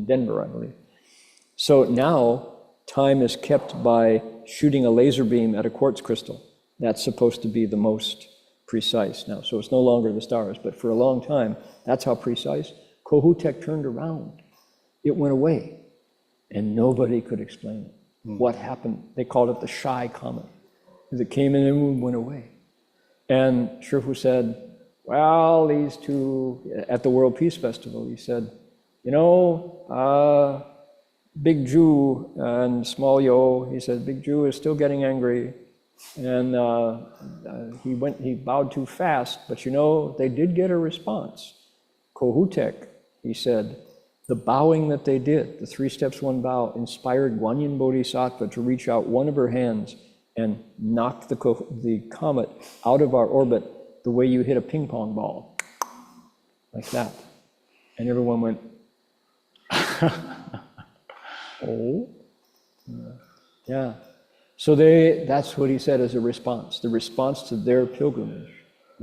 Denver, I believe. So now time is kept by shooting a laser beam at a quartz crystal. That's supposed to be the most precise now. So it's no longer the stars, but for a long time, that's how precise. Kohutek turned around. It went away, and nobody could explain it. What happened? They called it the shy comet, because it came in and went away. And Shifu said, well, these two, at the World Peace Festival, he said, you know, Big Jew and Small Yo, he said, Big Jew is still getting angry. And he bowed too fast, but you know, they did get a response. Kohutek, he said, the bowing that they did, the 3 steps, 1 bow, inspired Guanyin Bodhisattva to reach out one of her hands and knock the comet out of our orbit the way you hit a ping pong ball, like that. And everyone went, oh, yeah. So that's what he said as a response, the response to their pilgrimage.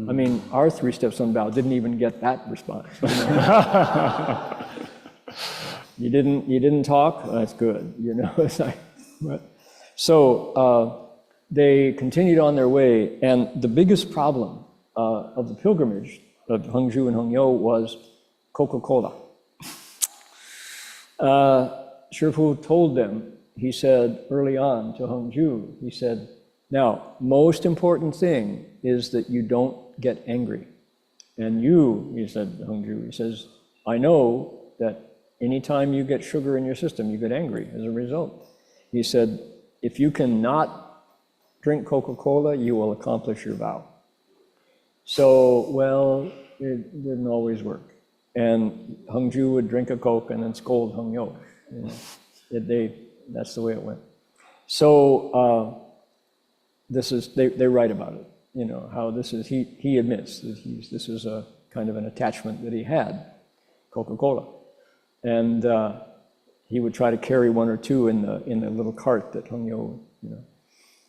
I mean, our 3 steps, 1 bow didn't even get that response. You didn't talk? That's good, you know. It's like, but, so they continued on their way, and the biggest problem of the pilgrimage of Hengzhu and Hengyo was Coca-Cola. Shifu told them, he said early on to Hengzhu, he said, now, most important thing is that you don't get angry. And you, he said to Hengzhu, he says, I know that anytime you get sugar in your system, you get angry as a result. He said, if you cannot drink Coca-Cola, you will accomplish your vow. So, well, it didn't always work. And Hengzhu would drink a Coke and then scold Hengyo. You know, that's the way it went. So they write about it, you know, how this is, he admits that this is a kind of an attachment that he had, Coca-Cola. And he would try to carry 1 or 2 in the little cart that Hengyo, you know.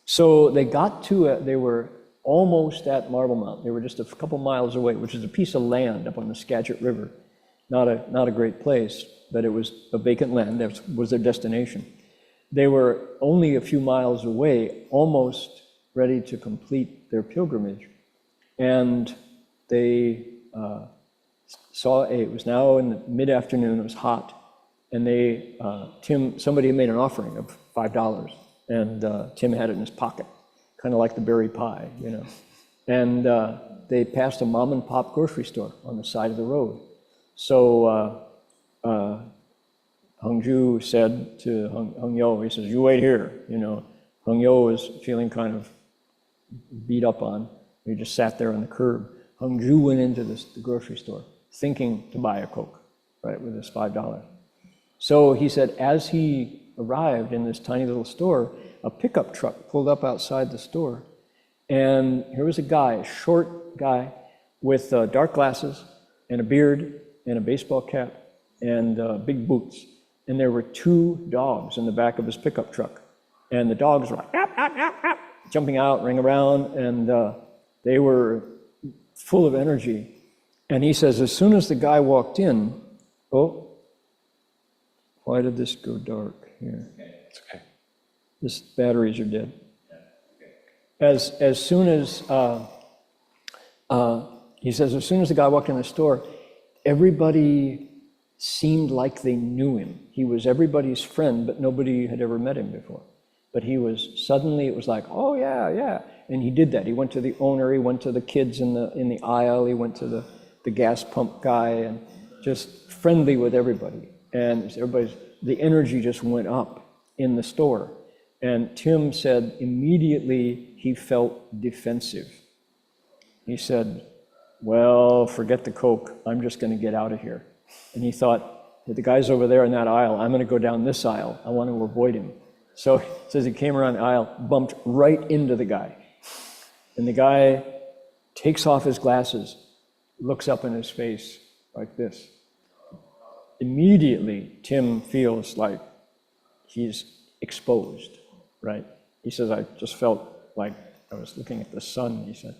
So they got to it, they were almost at Marble Mount. They were just a couple miles away, which is a piece of land up on the Skagit River. Not a great place, but it was a vacant land. That was their destination. They were only a few miles away, almost ready to complete their pilgrimage. And they saw it was now in the mid-afternoon, it was hot, and somebody made an offering of $5, and Tim had it in his pocket, kind of like the berry pie, you know. And they passed a mom and pop grocery store on the side of the road. So Hengzhu said to Hengyo, he says, you wait here, you know. Hung Yo was feeling kind of beat up on. He just sat there on the curb. Hung Ju went into the grocery store thinking to buy a Coke, right, with his $5. So he said, as he arrived in this tiny little store, a pickup truck pulled up outside the store. And here was a guy, a short guy, with dark glasses and a beard and a baseball cap and big boots. And there were 2 dogs in the back of his pickup truck. And the dogs were like, "Yap, yap, yap, yap," jumping out, running around, and they were full of energy. And he says, as soon as the guy walked in, oh, why did this go dark here? It's okay. This batteries are dead. As soon as, he says, as soon as the guy walked in the store, everybody seemed like they knew him. He was everybody's friend, but nobody had ever met him before. But he was, suddenly it was like, oh yeah, yeah. And he did that. He went to the owner, he went to the kids in the aisle, he went to the gas pump guy, and just friendly with everybody. And the energy just went up in the store. And Tim said immediately he felt defensive. He said, well, forget the Coke, I'm just gonna get out of here. And he thought, the guy's over there in that aisle, I'm gonna go down this aisle, I want to avoid him. So he says he came around the aisle, bumped right into the guy. And the guy takes off his glasses, looks up in his face like this. Immediately, Tim feels like he's exposed, right? He says, I just felt like I was looking at the sun, he said.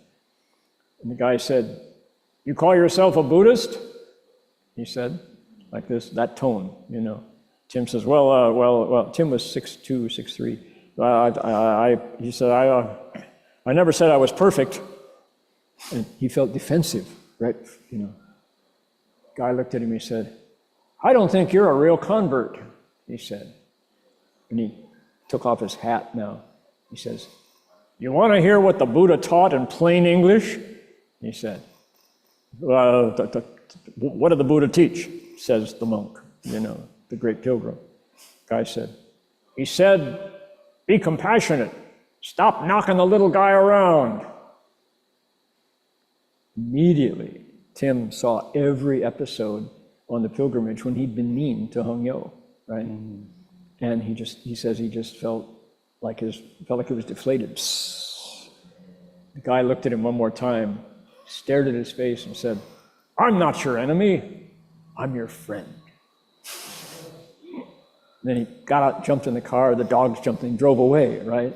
And the guy said, you call yourself a Buddhist? He said, like this, that tone, you know. Tim says, well, Tim was 6'2", 6'3". He said, I never said I was perfect. And he felt defensive, right? You know. Guy looked at him, he said, I don't think you're a real convert, he said. And he took off his hat now. He says, you want to hear what the Buddha taught in plain English? He said, what did the Buddha teach? Says the monk, you know, the great pilgrim. Guy said, he said, be compassionate. Stop knocking the little guy around. Immediately, Tim saw every episode on the pilgrimage when he'd been mean to Hung Yo, right? Mm-hmm. And he says he just felt like he was deflated. Psst. The guy looked at him one more time, stared at his face and said, I'm not your enemy, I'm your friend. And then he got out, jumped in the car, the dogs jumped in, drove away, right?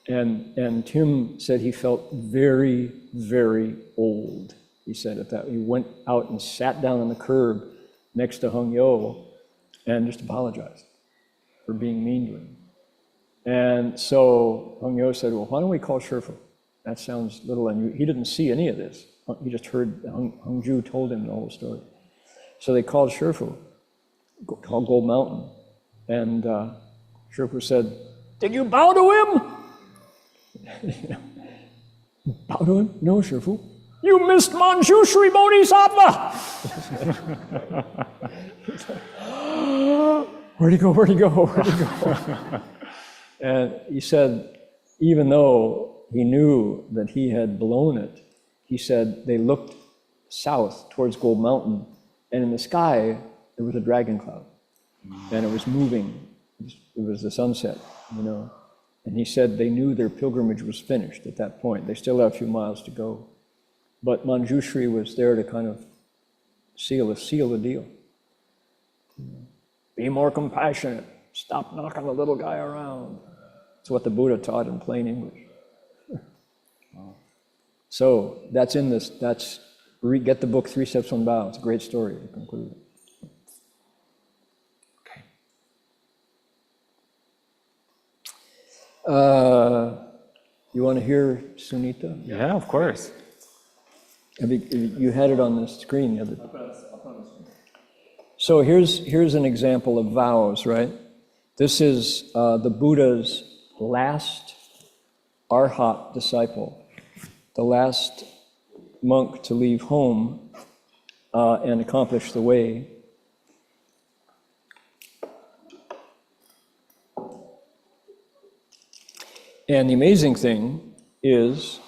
And Tim said he felt very, very old. He said at that. He went out and sat down on the curb next to Hung Yo and just apologized for being mean to him. And so Hung Yo said, well, why don't we call Shifu? That sounds little unusual. He didn't see any of this. He just heard Hung Ju told him the whole story. So they called Shifu, called Gold Mountain. And Shifu said, did you bow to him? Bow to him? No, Shifu. You missed Manjushri Bodhisattva! Where'd he go, where'd he go, where'd he go? And he said, even though he knew that he had blown it, he said they looked south towards Gold Mountain, and in the sky, there was a dragon cloud. And it was moving. It was the sunset, you know. And he said they knew their pilgrimage was finished at that point. They still had a few miles to go. But Manjushri was there to kind of seal the deal. Be more compassionate. Stop knocking the little guy around. That's what the Buddha taught in plain English. So that's in this, get the book 3 Steps on Bow. It's a great story to conclude it. You want to hear Sunita? Yeah, of course. You had it on the screen the other day. So here's an example of vows, right? This is the Buddha's last Arhat disciple, the last monk to leave home and accomplish the way. And the amazing thing is,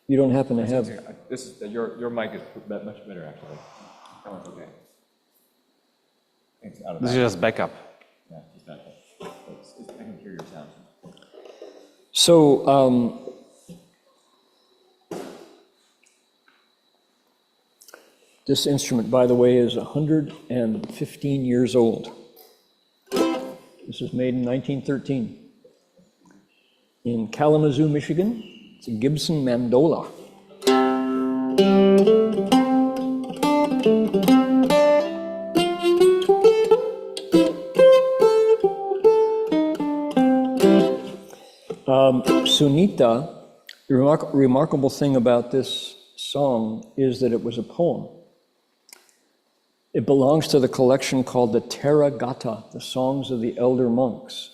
you don't happen to have, This is, your mic is much better, actually. That one's okay. It's out of This is just backup. Yeah, it's back up. I can hear your sound. so, this instrument, by the way, is 115 years old. This was made in 1913 in Kalamazoo, Michigan. It's a Gibson Mandola. Sunita, the remarkable thing about this song is that it was a poem. It belongs to the collection called the Therigatha, the Songs of the Elder Monks.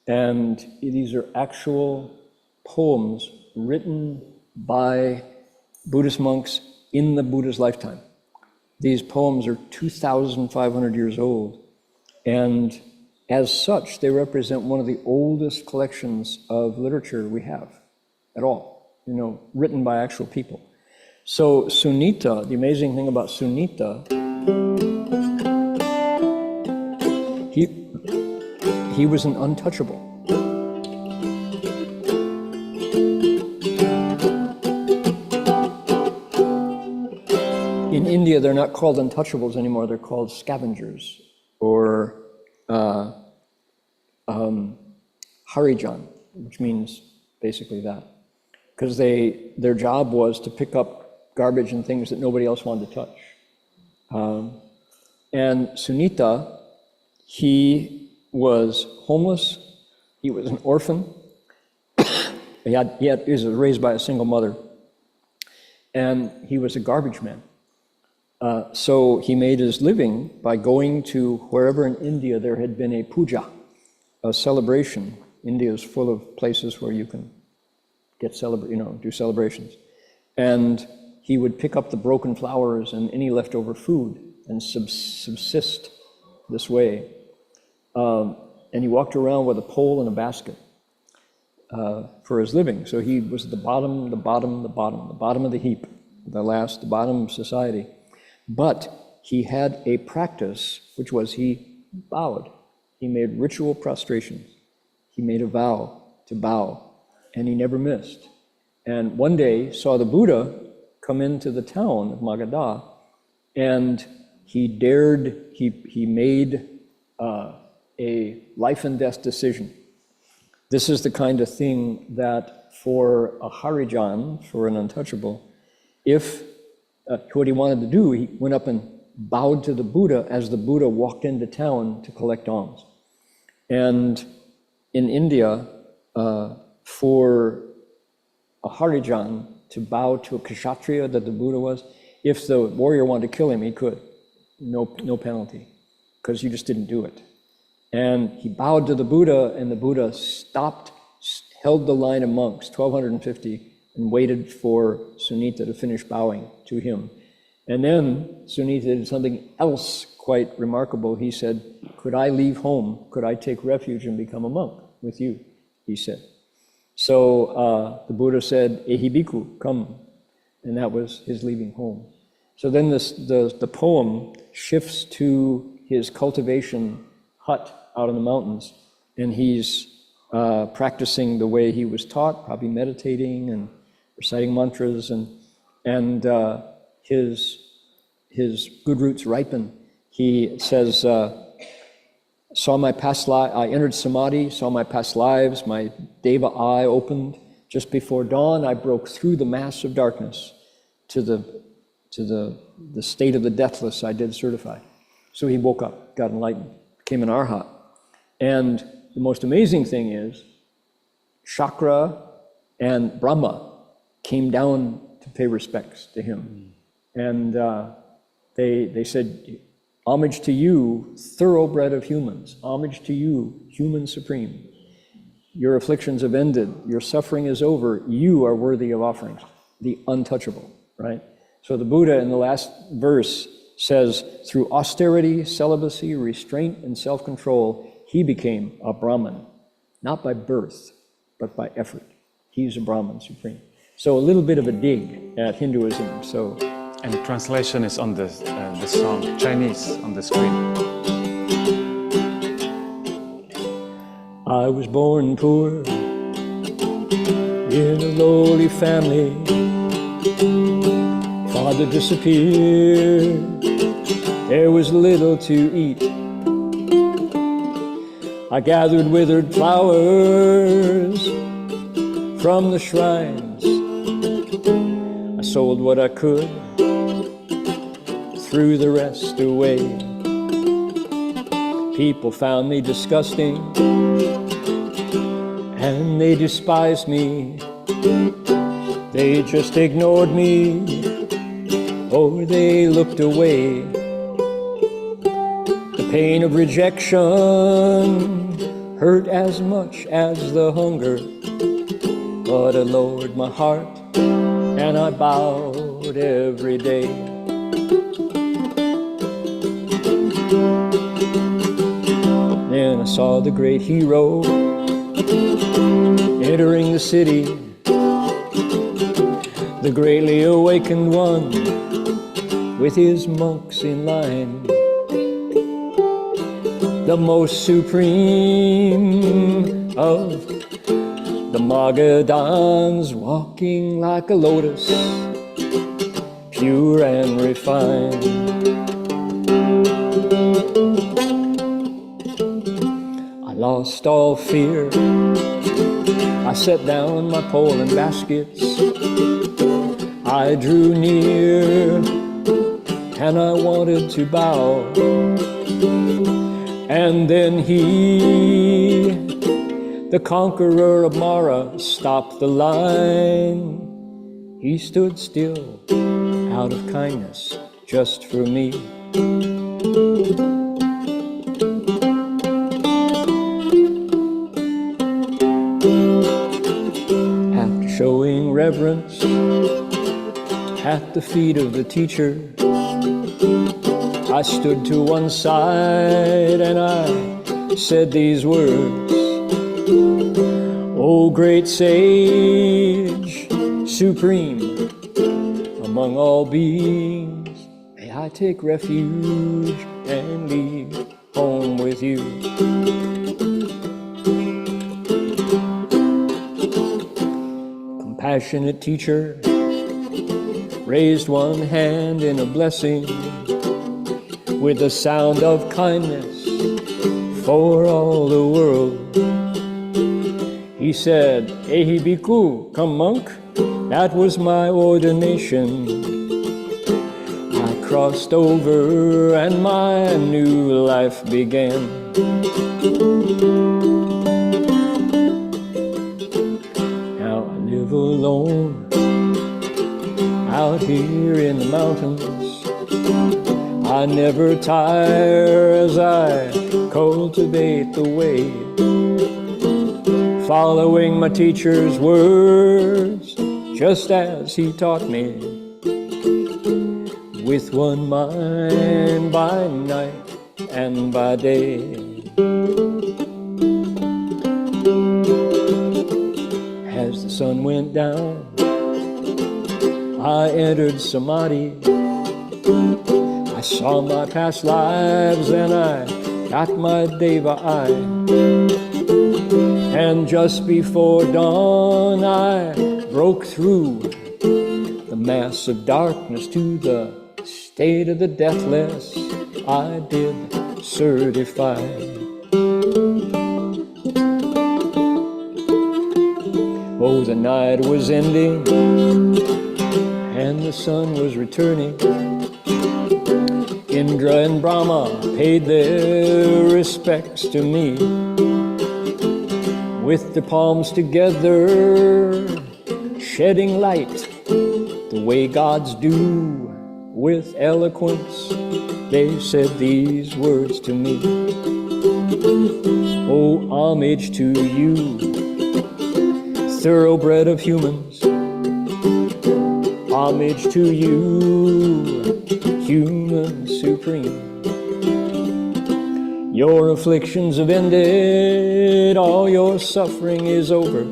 And these are actual poems written by Buddhist monks in the Buddha's lifetime. These poems are 2,500 years old. And as such, they represent one of the oldest collections of literature we have at all, written by actual people. So Sunita, the amazing thing about Sunita, he was an untouchable. In India, they're not called untouchables anymore, they're called scavengers, or Harijan, which means basically that. Because their job was to pick up garbage and things that nobody else wanted to touch. And Sunita, he was homeless, he was an orphan, he was raised by a single mother, and he was a garbage man. So he made his living by going to wherever in India there had been a puja, a celebration. India is full of places where you can do celebrations. And he would pick up the broken flowers and any leftover food and subsist this way. And he walked around with a pole and a basket for his living. So he was at the bottom of the heap, the bottom of society. But he had a practice, which was he bowed. He made ritual prostrations. He made a vow to bow, and he never missed. And one day saw the Buddha come into the town of Magadha, and he made a life and death decision. This is the kind of thing that for a Harijan, for an untouchable, if what he wanted to do, he went up and bowed to the Buddha as the Buddha walked into town to collect alms. And in India, for a Harijan to bow to a Kshatriya that the Buddha was, if the warrior wanted to kill him, he could. No penalty, because you just didn't do it. And he bowed to the Buddha, and the Buddha stopped, held the line of monks, 1,250, and waited for Sunita to finish bowing to him. And then Sunita did something else quite remarkable. He said, "Could I leave home? Could I take refuge and become a monk with you?" he said. So the Buddha said, "Ehi bhikkhu, come." And that was his leaving home. So then the poem shifts to his cultivation hut out in the mountains, and he's practicing the way he was taught, probably meditating and reciting mantras, and his good roots ripen. He says, saw my past life, I entered samadhi, saw my past lives, my deva eye opened. Just before dawn, I broke through the mass of darkness to the state of the deathless I did certify. So he woke up, got enlightened, became an arhat. And the most amazing thing is, Shakra and Brahma came down to pay respects to him. And they said, "Homage to you, thoroughbred of humans. Homage to you, human supreme. Your afflictions have ended. Your suffering is over. You are worthy of offerings." The untouchable, right? So the Buddha in the last verse says, through austerity, celibacy, restraint, and self-control, he became a Brahmin, not by birth, but by effort. He's a Brahman supreme. So a little bit of a dig at Hinduism. So, And the translation is on the song, Chinese, on the screen. I was born poor in a lowly family. Father disappeared. There was little to eat. I gathered withered flowers from the shrines. I sold what I could, threw the rest away. People found me disgusting, and they despised me. They just ignored me, or they looked away. The pain of rejection hurt as much as the hunger, but I lowered my heart and I bowed every day. Then I saw the great hero entering the city, the greatly awakened one with his monks in line. The most supreme of the Magadhans, walking like a lotus, pure and refined. I lost all fear. I set down my pole and baskets. I drew near and I wanted to bow. And then he, the conqueror of Mara, stopped the line. He stood still out of kindness just for me. After showing reverence at the feet of the teacher, I stood to one side and I said these words. O great sage, supreme among all beings, may I take refuge and leave home with you. Compassionate teacher raised one hand in a blessing with the sound of kindness for all the world. He said, Ehi Bhikkhu, come monk, that was my ordination. I crossed over and my new life began. Now I live alone out here in the mountains. I never tire as I cultivate the way, following my teacher's words just as he taught me, with one mind by night and by day. As the sun went down, I entered Samadhi. I saw my past lives and I got my Deva eye. And just before dawn I broke through the mass of darkness to the state of the deathless. I did certify. Oh, the night was ending and the sun was returning. Indra and Brahma paid their respects to me. With their palms together, shedding light the way gods do. With eloquence, they said these words to me. Oh, homage to you, thoroughbred of humans. Homage to you, human supreme. Your afflictions have ended, all your suffering is over.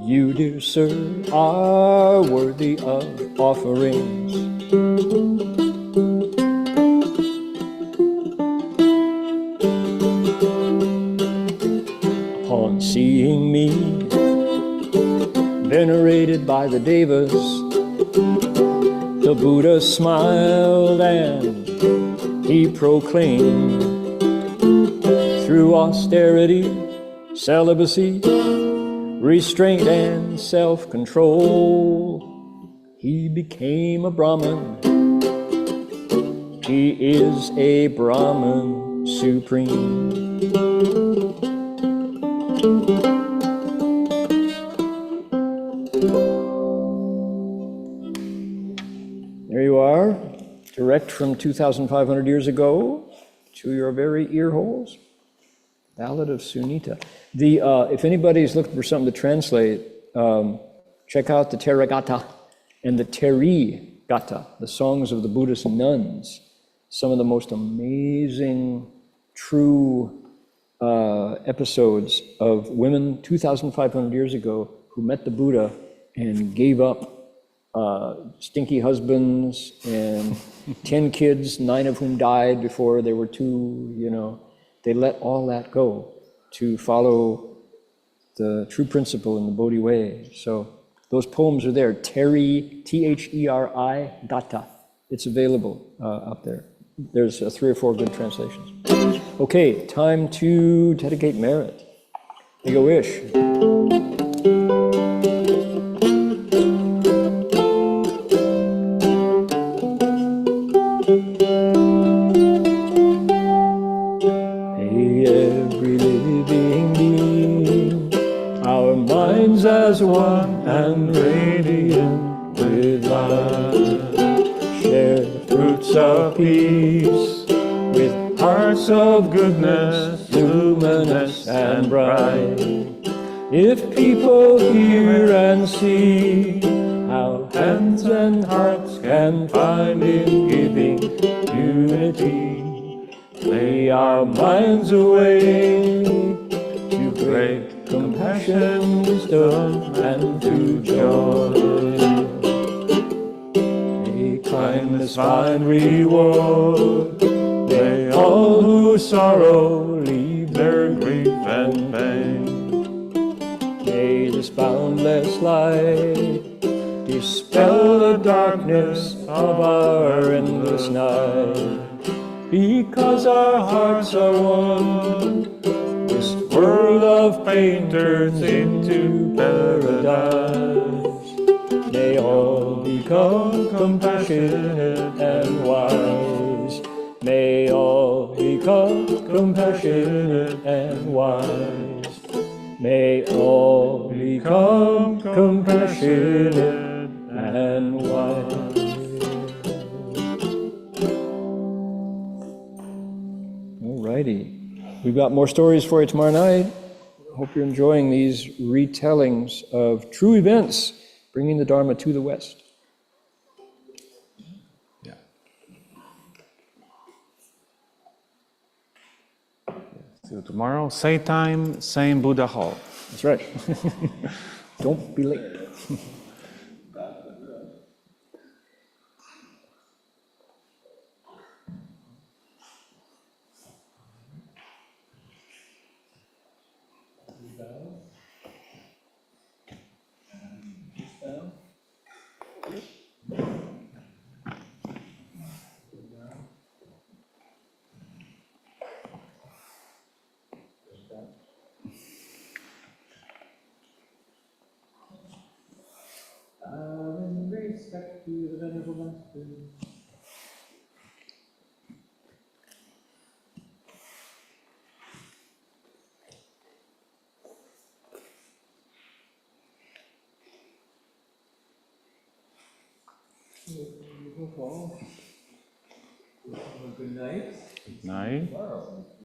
You, dear sir, are worthy of offerings. Upon seeing me venerated by the Devas, the Buddha smiled and he proclaimed, through austerity, celibacy, restraint and self-control, he became a Brahmin. He is a Brahmin supreme. There you are, direct from 2,500 years ago to your very ear holes. Ballad of Sunita. If anybody's looking for something to translate, check out the Therigatha and the Therigatha, the songs of the Buddhist nuns. Some of the most amazing, true episodes of women 2,500 years ago who met the Buddha and gave up stinky husbands and 10 kids, 9 of whom died before they were 2, you know. They let all that go to follow the true principle in the Bodhi way. So those poems are there. Theri, T-H-E-R-I, Gata. It's available up there. There's 3 or 4 good translations. Okay, time to dedicate merit. Make a wish. As one and radiant with light, share fruits of peace with hearts of goodness, luminous and bright. If people hear and see how hands and hearts can find in giving unity, lay our minds away to great compassion, wisdom, and to joy. May kindness find reward. May all who sorrow leave their grief and pain. May this boundless light dispel the darkness of our endless night. Because our hearts are one, this world of pain turns into paradise. May all become compassionate and wise. May all become compassionate and wise. May all become compassionate and wise. All righty. We've got more stories for you tomorrow night. Hope you're enjoying these retellings of true events, bringing the Dharma to the West. Yeah. See you tomorrow. Same time, same Buddha Hall. That's right. Don't be late. In respect to the Venerable Master. Good night. Good night.